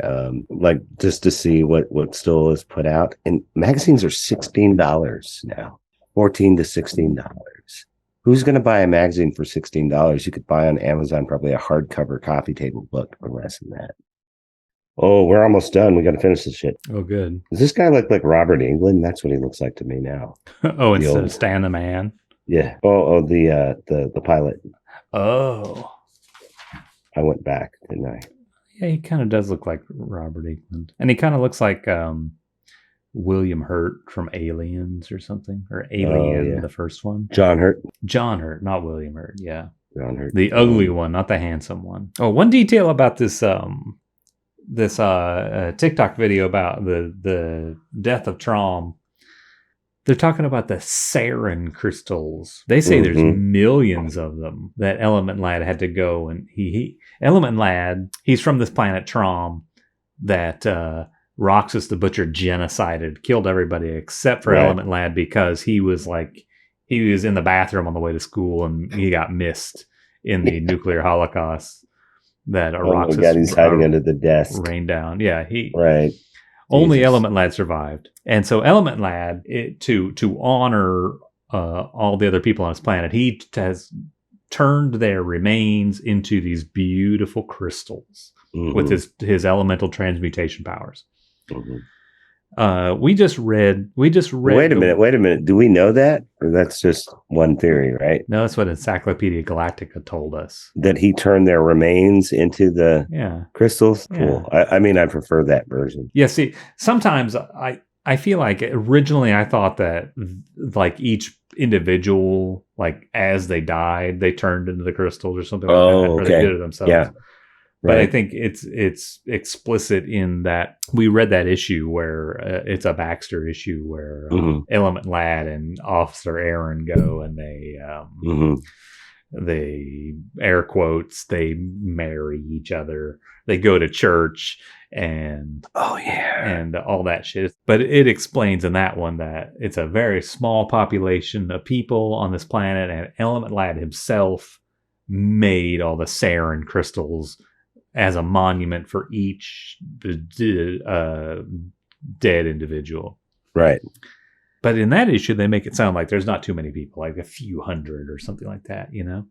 like just to see what still is put out. And magazines are $16 now, $14 to $16. Who's going to buy a magazine for $16? You could buy on Amazon probably a hardcover coffee table book for less than that. Oh, we're almost done. We got to finish this shit. Oh, good. Does this guy look like Robert Englund? That's what he looks like to me now. Oh, instead of Stan the Man. Yeah. The pilot. Oh. I went back, didn't I? Yeah, he kind of does look like Robert Englund. And he kind of looks like William Hurt from Aliens or something. Or Alien, the first one. John Hurt, not William Hurt. Yeah. John Hurt. The ugly one, not the handsome one. Oh, one detail about this TikTok video about the death of Trom. They're talking about the sarin crystals. They say there's millions of them that Element Lad had to go and Element Lad, he's from this planet Trom that Roxxas the Butcher genocided, killed everybody except for Element Lad because he was in the bathroom on the way to school and he got missed in the nuclear holocaust that Roxxas he's hiding under the desk. Rained down. Yeah, Right. Only Element Lad survived. And so Element Lad, to honor all the other people on his planet, he has turned their remains into these beautiful crystals with his elemental transmutation powers. We just read. Wait a minute. Do we know that, or that's just one theory? Right? No, that's what Encyclopedia Galactica told us. That he turned their remains into the crystals. Yeah. Cool. I mean, I prefer that version. Yeah. See, sometimes I feel like originally I thought that like each individual, like as they died, they turned into the crystals or something like that, or they did it themselves. Yeah. But I think it's explicit in that we read that issue where it's a Baxter issue where Element Lad and Officer Aaron go and they air quotes, they marry each other, they go to church and and all that shit. But it explains in that one that it's a very small population of people on this planet, and Element Lad himself made all the sarin crystals as a monument for each dead individual. Right. But in that issue, they make it sound like there's not too many people, like a few hundred or something like that, you know?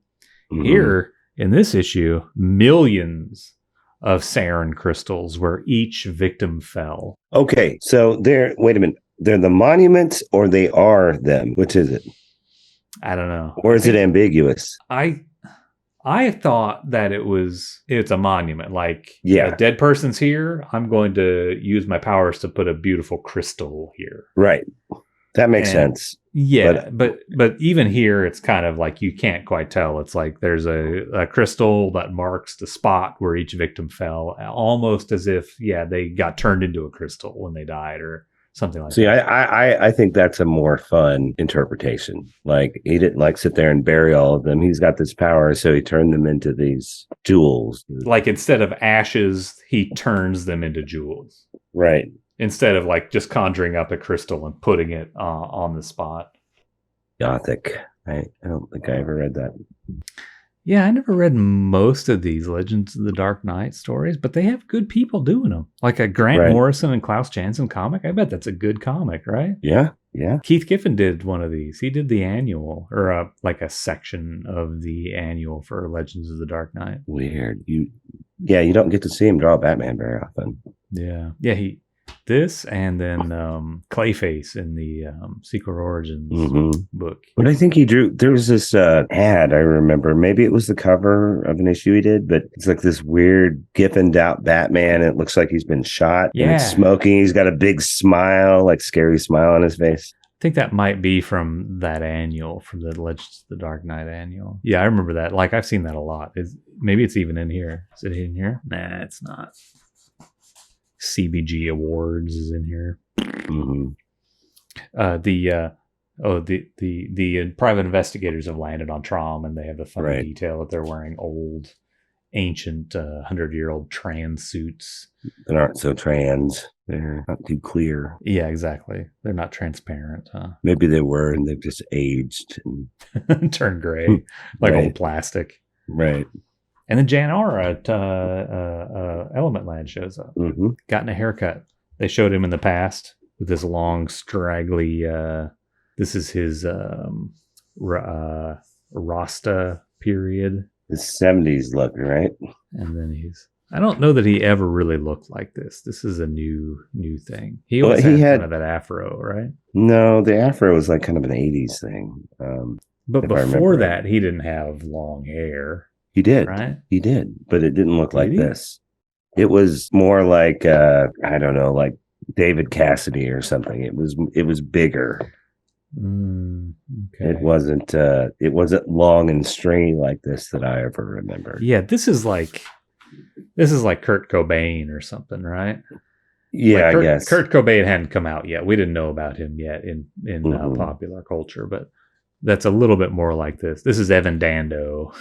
Here, in this issue, millions of sarin crystals where each victim fell. Okay, so wait a minute. They're the monuments or they are them? Which is it? I don't know. Or is it ambiguous? I thought that it's a monument. Like, a dead person's here. I'm going to use my powers to put a beautiful crystal here. Right. That makes sense. Yeah, but even here, it's kind of like you can't quite tell. It's like there's a crystal that marks the spot where each victim fell, almost as if they got turned into a crystal when they died or something like See, that. I think that's a more fun interpretation. Like he didn't like sit there and bury all of them. He's got this power, so he turned them into these jewels. Like instead of ashes, he turns them into jewels. Right. Instead of like just conjuring up a crystal and putting it on the spot. Gothic. I don't think I ever read that. Yeah, I never read most of these Legends of the Dark Knight stories, but they have good people doing them. Like a Grant Morrison and Klaus Janson comic. I bet that's a good comic, right? Yeah, yeah. Keith Giffen did one of these. He did the annual, or like a section of the annual for Legends of the Dark Knight. Weird. You don't get to see him draw Batman very often. Yeah, this and then Clayface in the Secret Origins book. But I think he drew, there was this ad I remember, maybe it was the cover of an issue he did, but it's like this weird Giffened out Batman. And it looks like he's been shot and it's smoking. He's got a big smile, like scary smile on his face. I think that might be from that annual, from the Legends of the Dark Knight annual. Yeah, I remember that. Like I've seen that a lot. Maybe it's even in here. Is it in here? Nah, it's not. CBG Awards is in here. The private investigators have landed on Trom, and they have the funny detail that they're wearing old, ancient, 100-year-old trans suits. They aren't so trans. They're not too clear. Yeah, exactly. They're not transparent, huh? Maybe they were, and they've just aged and turned gray, like old plastic. Right. And then Jan Aura at Element Lad shows up, gotten a haircut. They showed him in the past with this long, straggly, this is his Rasta period. His 70s look, right? And then I don't know that he ever really looked like this. This is a new thing. He always had kind of that afro, right? No, the afro was like kind of an 80s thing. But before that, he didn't have long hair. He did. Right? He did. But it didn't look like this. It was more like, I don't know, like David Cassidy or something. It was bigger. Okay. It wasn't long and stringy like this that I ever remember. Yeah, this is like Kurt Cobain or something, right? Yeah, I guess. Kurt Cobain hadn't come out yet. We didn't know about him yet in popular culture, but that's a little bit more like this. This is Evan Dando.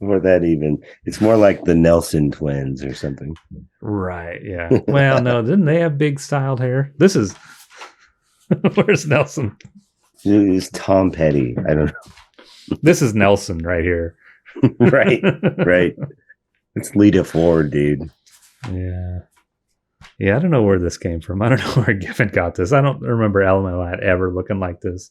Or that even. It's more like the Nelson twins or something. Right, yeah. Well, no, didn't they have big styled hair? This is... Where's Nelson? It's Tom Petty. I don't know. This is Nelson right here. Right. It's Lita Ford, dude. Yeah, I don't know where this came from. I don't know where Giffen got this. I don't remember Element Lad ever looking like this.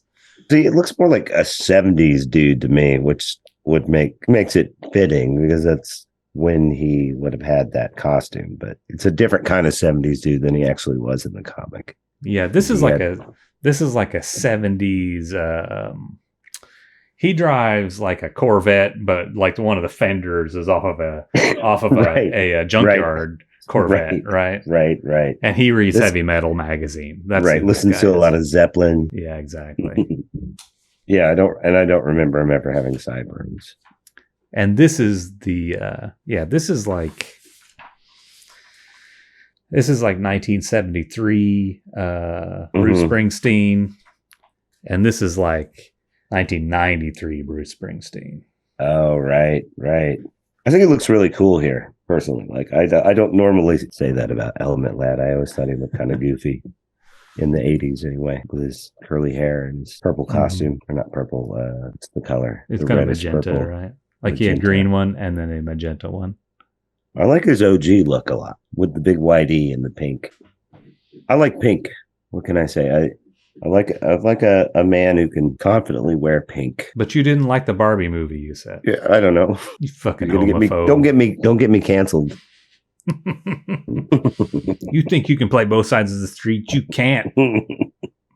See, it looks more like a 70s dude to me, which makes it fitting because that's when he would have had that costume. But it's a different kind of 70s dude than he actually was in the comic. Yeah, this is like a 70s. He drives like a Corvette, but like one of the fenders is off of a junkyard Corvette, right? Right. And he reads heavy metal magazine. That's right. Listens to a lot of Zeppelin. Yeah, exactly. Yeah, I don't remember him ever having sideburns. And this is this is like 1973 Bruce Springsteen, and this is like 1993 Bruce Springsteen. Oh, right. I think it looks really cool here, personally. Like I don't normally say that about Element Lad. I always thought he looked kind of goofy in the 80s anyway, with his curly hair and his purple costume. Or not purple, it's the color. It's kind of magenta, purple. Right? Like magenta. He had green one and then a magenta one. I like his OG look a lot with the big white E and the pink. I like pink. What can I say? I like a man who can confidently wear pink. But you didn't like the Barbie movie, you said. Yeah, I don't know. You fucking homophobe. Don't get me canceled. You think you can play both sides of the street? You can't.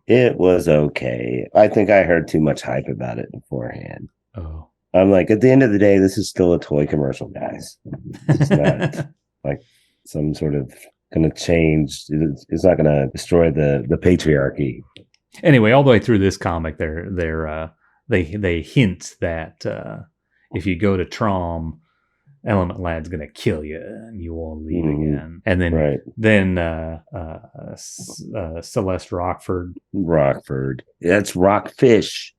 It was okay. I think I heard too much hype about it beforehand. Oh. I'm like, at the end of the day, this is still a toy commercial, guys. It's not like some sort of going to change. It's not going to destroy the patriarchy. Anyway, all the way through this comic, they hint that if you go to Trom, Element Lad's gonna kill you, and you won't leave again. And then Celeste Rockford. That's Rockfish.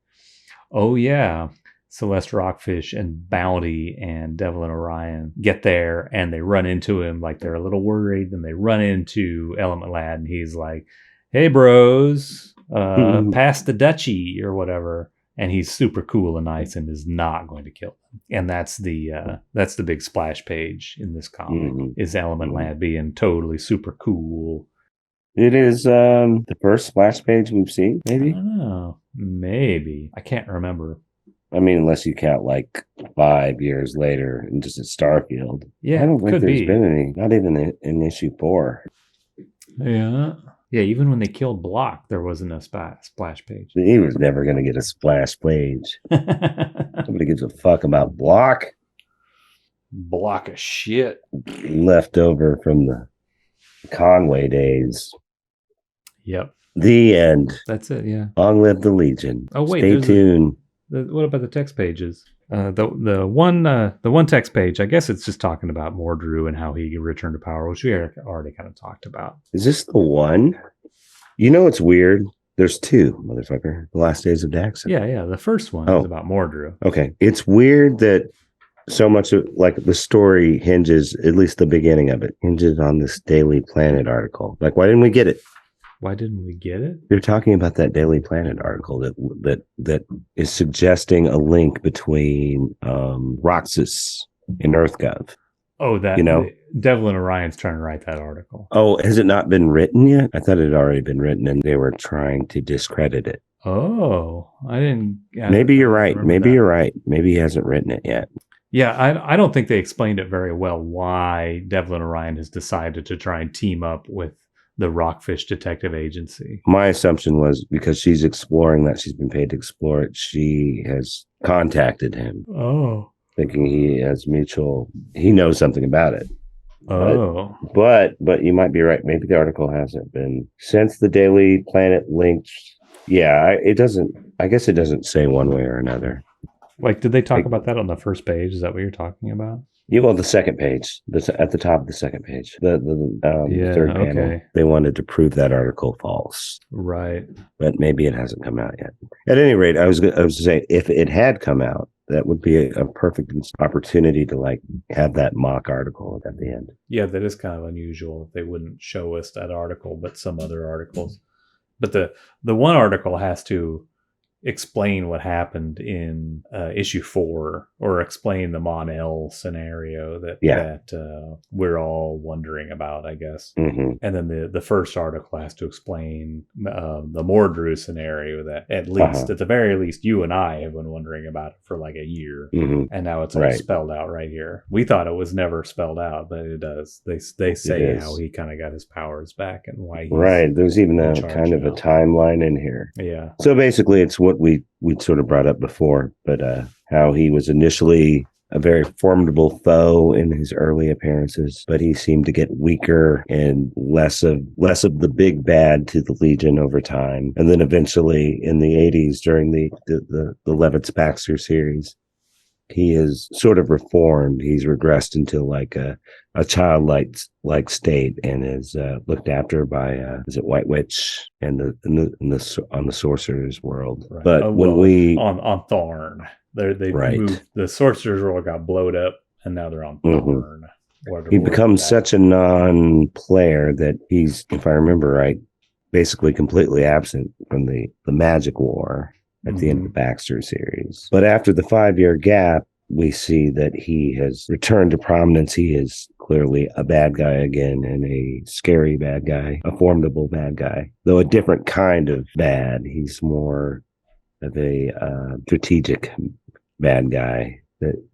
Oh yeah, Celeste Rockfish and Bounty and Devil and Orion get there, and they run into him like they're a little worried, and they run into Element Lad, and he's like, "Hey, bros, pass the Dutchie or whatever." And he's super cool and nice and is not going to kill them. And that's the big splash page in this comic is Element Lad being totally super cool. It is the first splash page we've seen, maybe? I don't know. Maybe. I can't remember. I mean, unless you count like 5 years later and just at Starfield. Yeah, I don't think there's been any, not even in issue 4. Yeah. Yeah, even when they killed Block, there wasn't a splash page. He was never going to get a splash page. Nobody gives a fuck about Block. Block of shit. Left over from the Conway days. Yep. The end. That's it, yeah. Long live the Legion. Oh, wait. Stay tuned. What about the text pages? The one text page, I guess it's just talking about Mordru and how he returned to power, which we already kind of talked about. Is this the one? You know what's weird? There's 2, motherfucker. The Last Days of Daxon. Yeah. The first one is about Mordru. Okay. It's weird that so much of like the story hinges, at least the beginning of it, hinges on this Daily Planet article. Like, why didn't we get it? Why didn't we get it? You're talking about that Daily Planet article that is suggesting a link between Roxxas and EarthGov. Oh, that, Devil and Orion's trying to write that article. Oh, has it not been written yet? I thought it had already been written and they were trying to discredit it. Oh, Maybe you're right. Maybe you're right. Maybe he hasn't written it yet. Yeah, I don't think they explained it very well why Devil and Orion has decided to try and team up with the Rockfish Detective Agency. My assumption was because she's exploring that, she's been paid to explore it, she has contacted him. Oh. Thinking he knows something about it. Oh. But you might be right. Maybe the article hasn't been since the Daily Planet linked. Yeah, I guess it doesn't say one way or another. Like, did they talk about that on the first page? Is that what you're talking about? Yeah, well, the second page, at the top of the second page, the third panel, okay. They wanted to prove that article false, right? But maybe it hasn't come out yet. At any rate, I was saying if it had come out, that would be a perfect opportunity to like have that mock article at the end. Yeah, that is kind of unusual if they wouldn't show us that article, but some other articles. But the one article has to explain what happened in issue 4, or explain the Mon-El scenario that we're all wondering about, I guess. Mm-hmm. And then the first article has to explain the Mordru scenario that at least, at the very least, you and I have been wondering about it for like a year. Mm-hmm. And now it's all spelled out right here. We thought it was never spelled out, but it does. They say how he kind of got his powers back and why he's there's even a kind of a timeline in here. Yeah. So basically it's what we sort of brought up before, but how he was initially a very formidable foe in his early appearances, but he seemed to get weaker and less of the big bad to the Legion over time. And then eventually in the 80s during the Levitz Baxter series, he is sort of reformed. He's regressed into like a childlike state and is looked after by is it White Witch and on the Sorcerer's World. Right. But on Thorn, they moved, the Sorcerer's World got blowed up and now they're on Thorn. Mm-hmm. He becomes such a non-player that he's, if I remember right, basically completely absent from the Magic War at the end of the Baxter series. But after the 5-year gap, we see that he has returned to prominence. He is clearly a bad guy again, and a scary bad guy, a formidable bad guy, though a different kind of bad. He's more of a strategic bad guy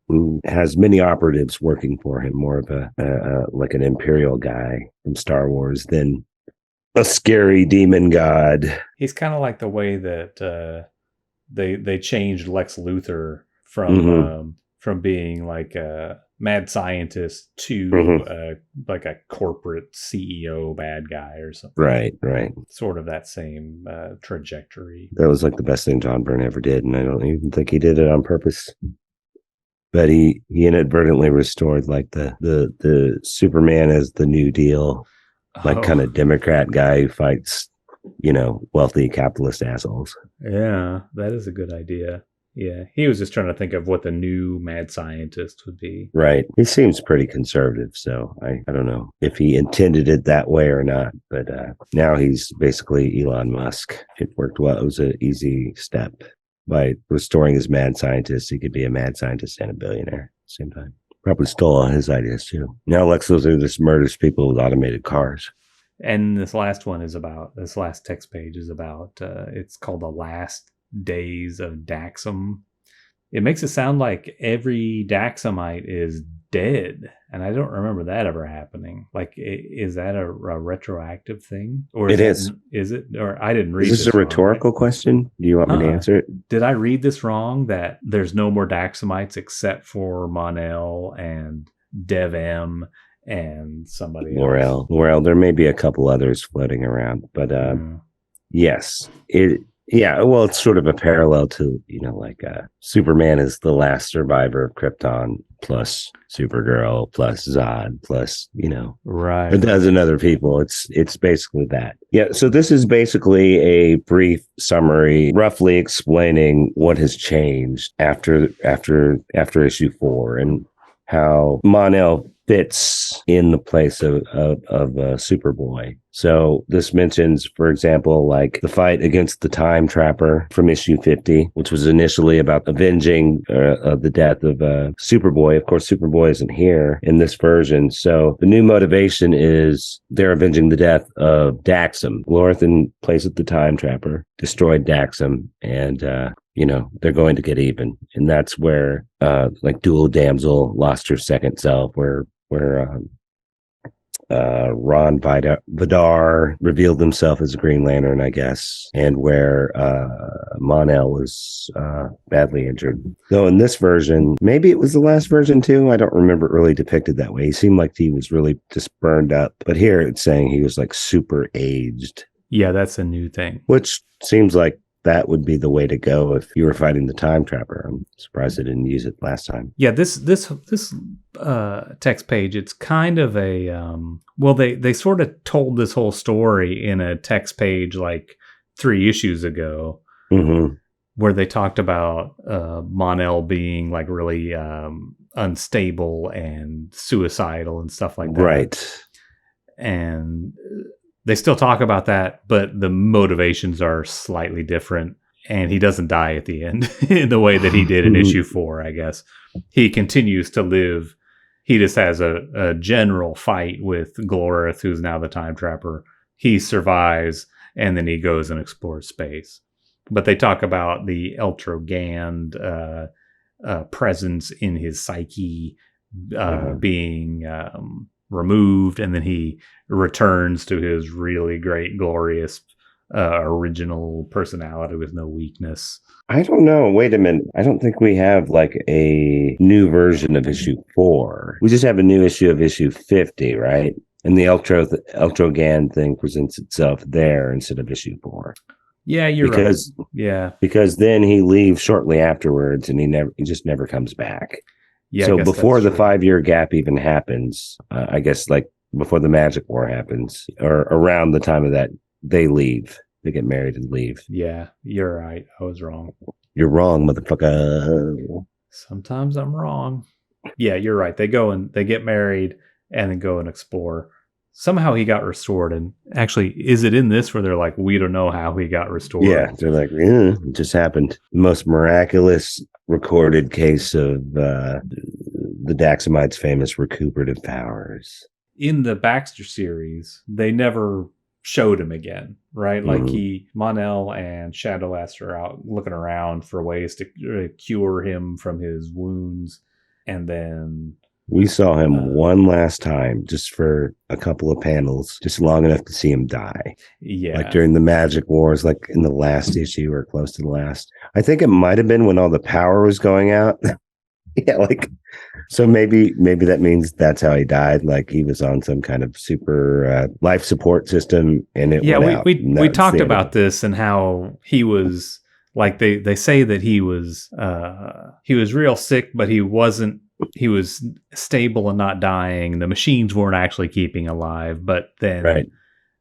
who has many operatives working for him, more of a like an Imperial guy from Star Wars than a scary demon god. He's kind of like the way that they changed Lex Luthor from from being like a mad scientist to like a corporate CEO bad guy or something. Right. Sort of that same trajectory. That was like the best thing John Byrne ever did, and I don't even think he did it on purpose. But he inadvertently restored like the Superman as the New Deal, like kind of Democrat guy who fights, wealthy capitalist assholes. Yeah, that is a good idea. Yeah, he was just trying to think of what the new mad scientist would be. Right. He seems pretty conservative, so I don't know if he intended it that way or not. But now he's basically Elon Musk. It worked well. It was an easy step. By restoring his mad scientist, he could be a mad scientist and a billionaire at the same time. Probably stole all his ideas too. Now Lex Luthor just murders people with automated cars. And this last text page is about, it's called The Last Days of Daxam. It makes it sound like every Daxamite is dead. And I don't remember that ever happening. Like, is that a retroactive thing? Or is it? Or I didn't read Is this a rhetorical question? Do you want me to answer it? Did I read this wrong? That there's no more Daxamites except for Mon-El and Dev M and somebody else. Laurel. There may be a couple others floating around, but yes, it's sort of a parallel to Superman is the last survivor of Krypton, plus Supergirl, plus Zod, plus right, a dozen other people. It's basically that. Yeah. So this is basically a brief summary, roughly explaining what has changed after issue 4 and how Mon-El fits in the place of Superboy. So this mentions, for example, like the fight against the Time Trapper from issue 50, which was initially about avenging the death of Superboy. Of course, Superboy isn't here in this version. So the new motivation is they're avenging the death of Daxam. Lorth, in place of the Time Trapper, destroyed Daxam, and they're going to get even. And that's where Dual Damsel lost her second self, where Ron Vidar revealed himself as a Green Lantern, I guess, and where Mon-El was badly injured. Though in this version, maybe it was the last version too, I don't remember it really depicted that way. He seemed like he was really just burned up. But here it's saying he was like super aged. Yeah, that's a new thing. Which seems like that would be the way to go if you were fighting the Time Trapper. I'm surprised they didn't use it last time. Yeah, this text page, it's kind of a they sort of told this whole story in a text page like 3 issues ago, where they talked about Mon-El being like really unstable and suicidal and stuff like that. Right. And they still talk about that, but the motivations are slightly different. And he doesn't die at the end in the way that he did in issue 4, I guess. He continues to live. He just has a general fight with Glorith, who's now the Time Trapper. He survives, and then he goes and explores space. But they talk about the Eltrogand presence in his psyche being removed, and then he returns to his really great, glorious, original personality with no weakness. I don't know. Wait a minute. I don't think we have like a new version of issue 4. We just have a new issue of issue 50, right? And the Eltrogand thing presents itself there instead of issue 4. Yeah, you're right. Yeah, because then he leaves shortly afterwards, and he just never comes back. Yeah. So before the 5-year gap even happens, I guess like before the Magic War happens, or around the time of that, they leave. They get married and leave. Yeah, you're right. I was wrong. You're wrong, motherfucker. Sometimes I'm wrong. Yeah, you're right. They go and they get married and then go and explore. Somehow he got restored. And actually, is it in this where they're like, we don't know how he got restored? Yeah, they're like, it just happened. The most miraculous recorded case of the Daxamite's famous recuperative powers. In the Baxter series, they never showed him again, right? Like Mon-El and Shadowlass are out looking around for ways to cure him from his wounds. And then we saw him one last time, just for a couple of panels, just long enough to see him die. Yeah. Like during the Magic Wars, like in the last issue or close to the last. I think it might have been when all the power was going out. Yeah, like so maybe that means that's how he died. Like he was on some kind of super life support system, and it Yeah, went out. we talked about this and how he was like they say that he was real sick, but he wasn't. He was stable and not dying. The machines weren't actually keeping alive, but then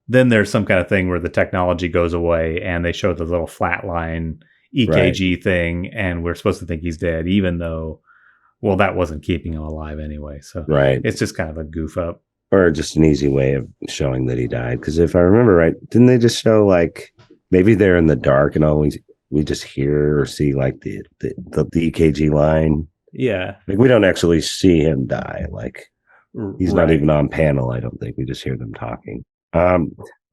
then there's some kind of thing where the technology goes away and they show the little flatline EKG thing, and we're supposed to think he's dead, even though, well, that wasn't keeping him alive anyway. So it's just kind of a goof up. Or just an easy way of showing that he died. Because if I remember right, didn't they just show like maybe they're in the dark and always we just hear or see like the EKG line? Yeah. Like we don't actually see him die. Like he's not even on panel, I don't think. We just hear them talking.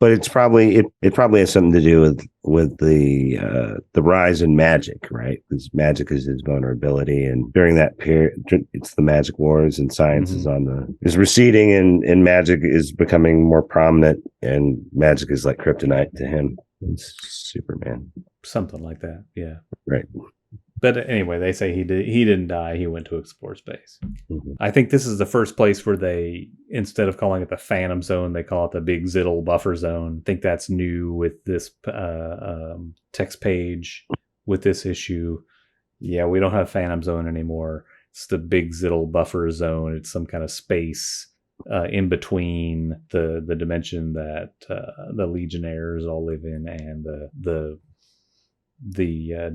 But it's probably it probably has something to do with the rise in magic, right? Because magic is his vulnerability, and during that period, it's the magic wars, and science is receding, and magic is becoming more prominent, and magic is like kryptonite to him. It's Superman, something like that. Yeah, right. But anyway, they say he didn't die. He went to explore space. Mm-hmm. I think this is the first place where they, instead of calling it the Phantom Zone, they call it the Big Zittle Buffer Zone. I think that's new with this text page with this issue. Yeah, we don't have Phantom Zone anymore. It's the Big Zittle Buffer Zone. It's some kind of space in between the dimension that the Legionnaires all live in and the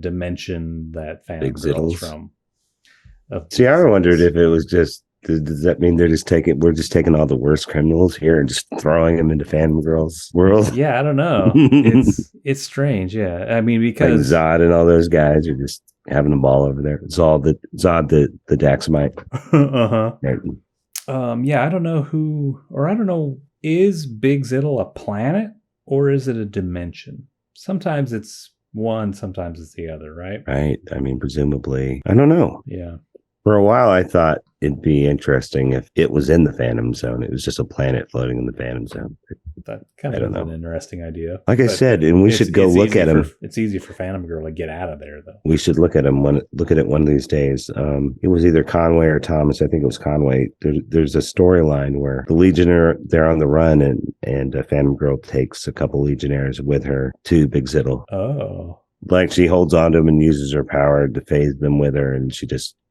dimension that Phantom Girl's from. See, I wondered if it was just, does that mean we're just taking all the worst criminals here and just throwing them into Phantom Girl's world? Yeah, I don't know. It's strange. Yeah, I mean, because like Zod and all those guys are just having a ball over there. Zod the Daxamite. Yeah, I don't know is Big Zittle a planet or is it a dimension? Sometimes it's one, sometimes it's the other, right? Right. I mean, presumably. I don't know. Yeah. For a while, I thought it'd be interesting if it was in the Phantom Zone. It was just a planet floating in the Phantom Zone. That kind of is an interesting idea. Like I said, and we should go look at him. It's easy for Phantom Girl to get out of there, though. We should look at him one of these days. It was either Conway or Thomas. I think it was Conway. There's a storyline where the Legionnaire, they're on the run, and Phantom Girl takes a couple Legionnaires with her to Big Zittle. Oh. Like she holds on to them and uses her power to phase them with her, and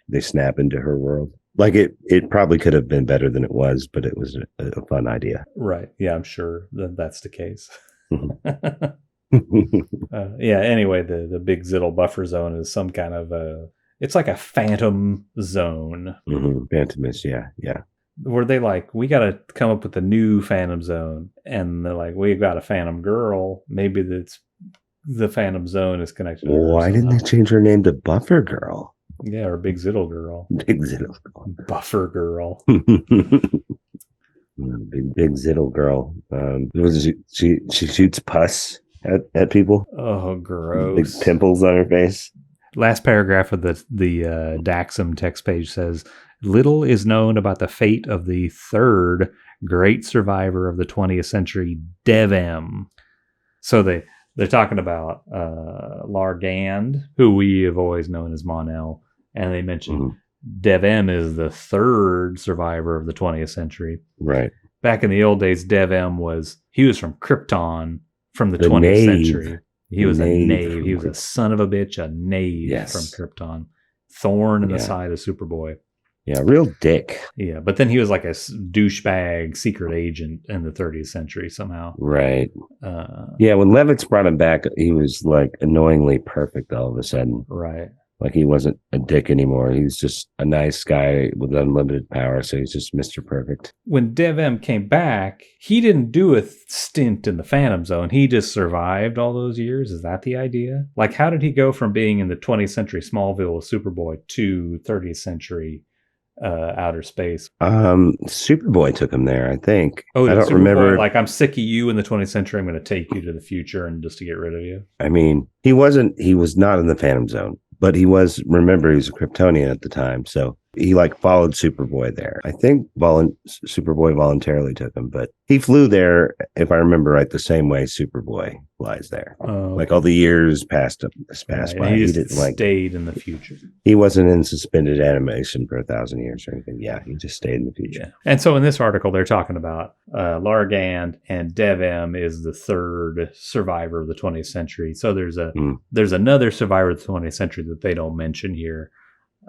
they snap into her world. Like it probably could have been better than it was, but it was a fun idea. Right. Yeah, I'm sure that's the case. Yeah. Anyway, the Big Zittle Buffer Zone is some kind of it's like a phantom zone. Mm-hmm. Phantomist. Yeah. Where they like, we got to come up with a new Phantom Zone, and they're like, we've got a Phantom Girl. Maybe that's the Phantom Zone is connected. Why didn't they change her name to Buffer Girl? Yeah, or Big Zittle Girl. Big Zittle Girl. Buffer Girl. Big Zittle Girl. She shoots pus at people. Oh, gross. Big pimples on her face. Last paragraph of the Daxam text page says, little is known about the fate of the third great survivor of the 20th century, Dev-Em. So they're talking about Largand, who we have always known as Mon-El, and they mentioned Dev-Em is the third survivor of the 20th century. Right. Back in the old days, Dev-Em was from Krypton from the 20th century. He was a knave. He was a son of a bitch, a knave from Krypton. Thorn in the side of Superboy. Yeah, real dick. Yeah, but then he was like a douchebag secret agent in the 30th century somehow. Right. Yeah, when Levitz brought him back, he was like annoyingly perfect all of a sudden. Right. Like he wasn't a dick anymore. He was just a nice guy with unlimited power, so he's just Mr. Perfect. When Dev-Em came back, he didn't do a stint in the Phantom Zone. He just survived all those years. Is that the idea? Like, how did he go from being in the 20th century Smallville with Superboy to 30th century outer space? Superboy took him there, I think. Oh, I don't remember. Like, I'm sick of you in the 20th century. I'm going to take you to the future and just to get rid of you. I mean, he was not in the Phantom Zone, but he was a Kryptonian at the time. So He like followed Superboy there. I think Superboy voluntarily took him, but he flew there, if I remember right, the same way Superboy flies there. Like all the years passed by. He just stayed in the future. He wasn't in suspended animation for 1,000 years or anything. Yeah, he just stayed in the future. Yeah. And so in this article, they're talking about Largand, and Dev-Em is the third survivor of the 20th century. So there's another survivor of the 20th century that they don't mention here.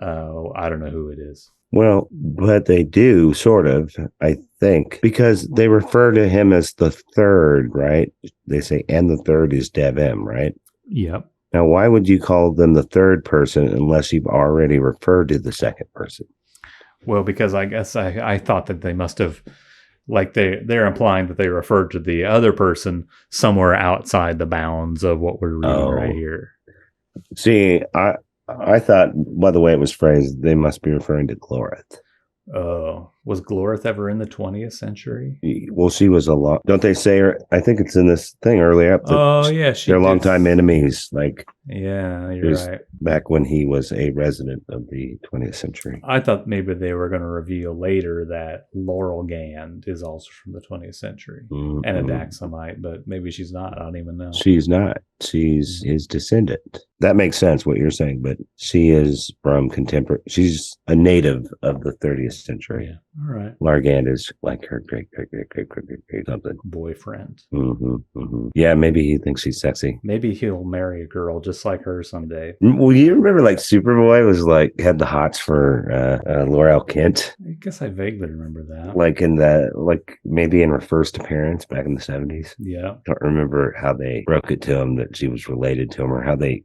I don't know who it is. Well, but they do, sort of, I think, because they refer to him as the third, right? They say, and the third is Dev-Em, right? Yep. Now, why would you call them the third person unless you've already referred to the second person? Well, because I guess I thought that they must have, like they're implying that they referred to the other person somewhere outside the bounds of what we're reading right here. See, I thought, by the way it was phrased, they must be referring to Glorith. Oh, was Glorith ever in the 20th century? Well, she was a lot. Don't they say her? I think it's in this thing early up. Oh, yeah. They're longtime enemies. Like, yeah, you're right. Back when he was a resident of the 20th century. I thought maybe they were going to reveal later that Laurel Gand is also from the 20th century and a Daxamite, but maybe she's not. I don't even know. She's not. She's his descendant. That makes sense what you're saying, but she is from contemporary. She's a native of the 30th century. Yeah. All right. Largand is like her great something boyfriend. Yeah, maybe he thinks she's sexy. Maybe he'll marry a girl just like her someday. Well, you remember like Superboy was like had the hots for Laurel Kent. I guess I vaguely remember that. Like in maybe in her first appearance back in the 70s. Yeah. Don't remember how they broke it to him that she was related to him or how they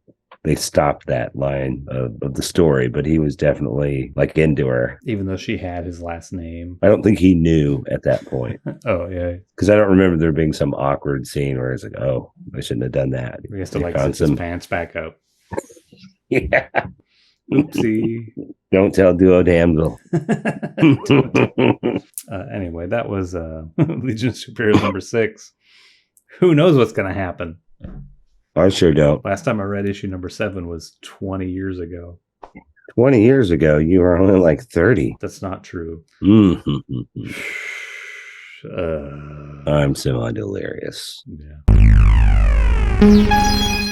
stopped that line of the story, but he was definitely like into her. Even though she had his last name. I don't think he knew at that point. Oh, yeah. Because I don't remember there being some awkward scene where it's like, oh, I shouldn't have done that. He has to like zip his pants back up. Yeah. Oopsie. Don't tell Duo Damsel. Anyway, that was Legion of Superheroes number 6. Who knows what's going to happen? I sure don't. Last time I read issue number 7 was 20 years ago. 20 years ago, you were only like 30. That's not true. I'm semi-delirious. Yeah.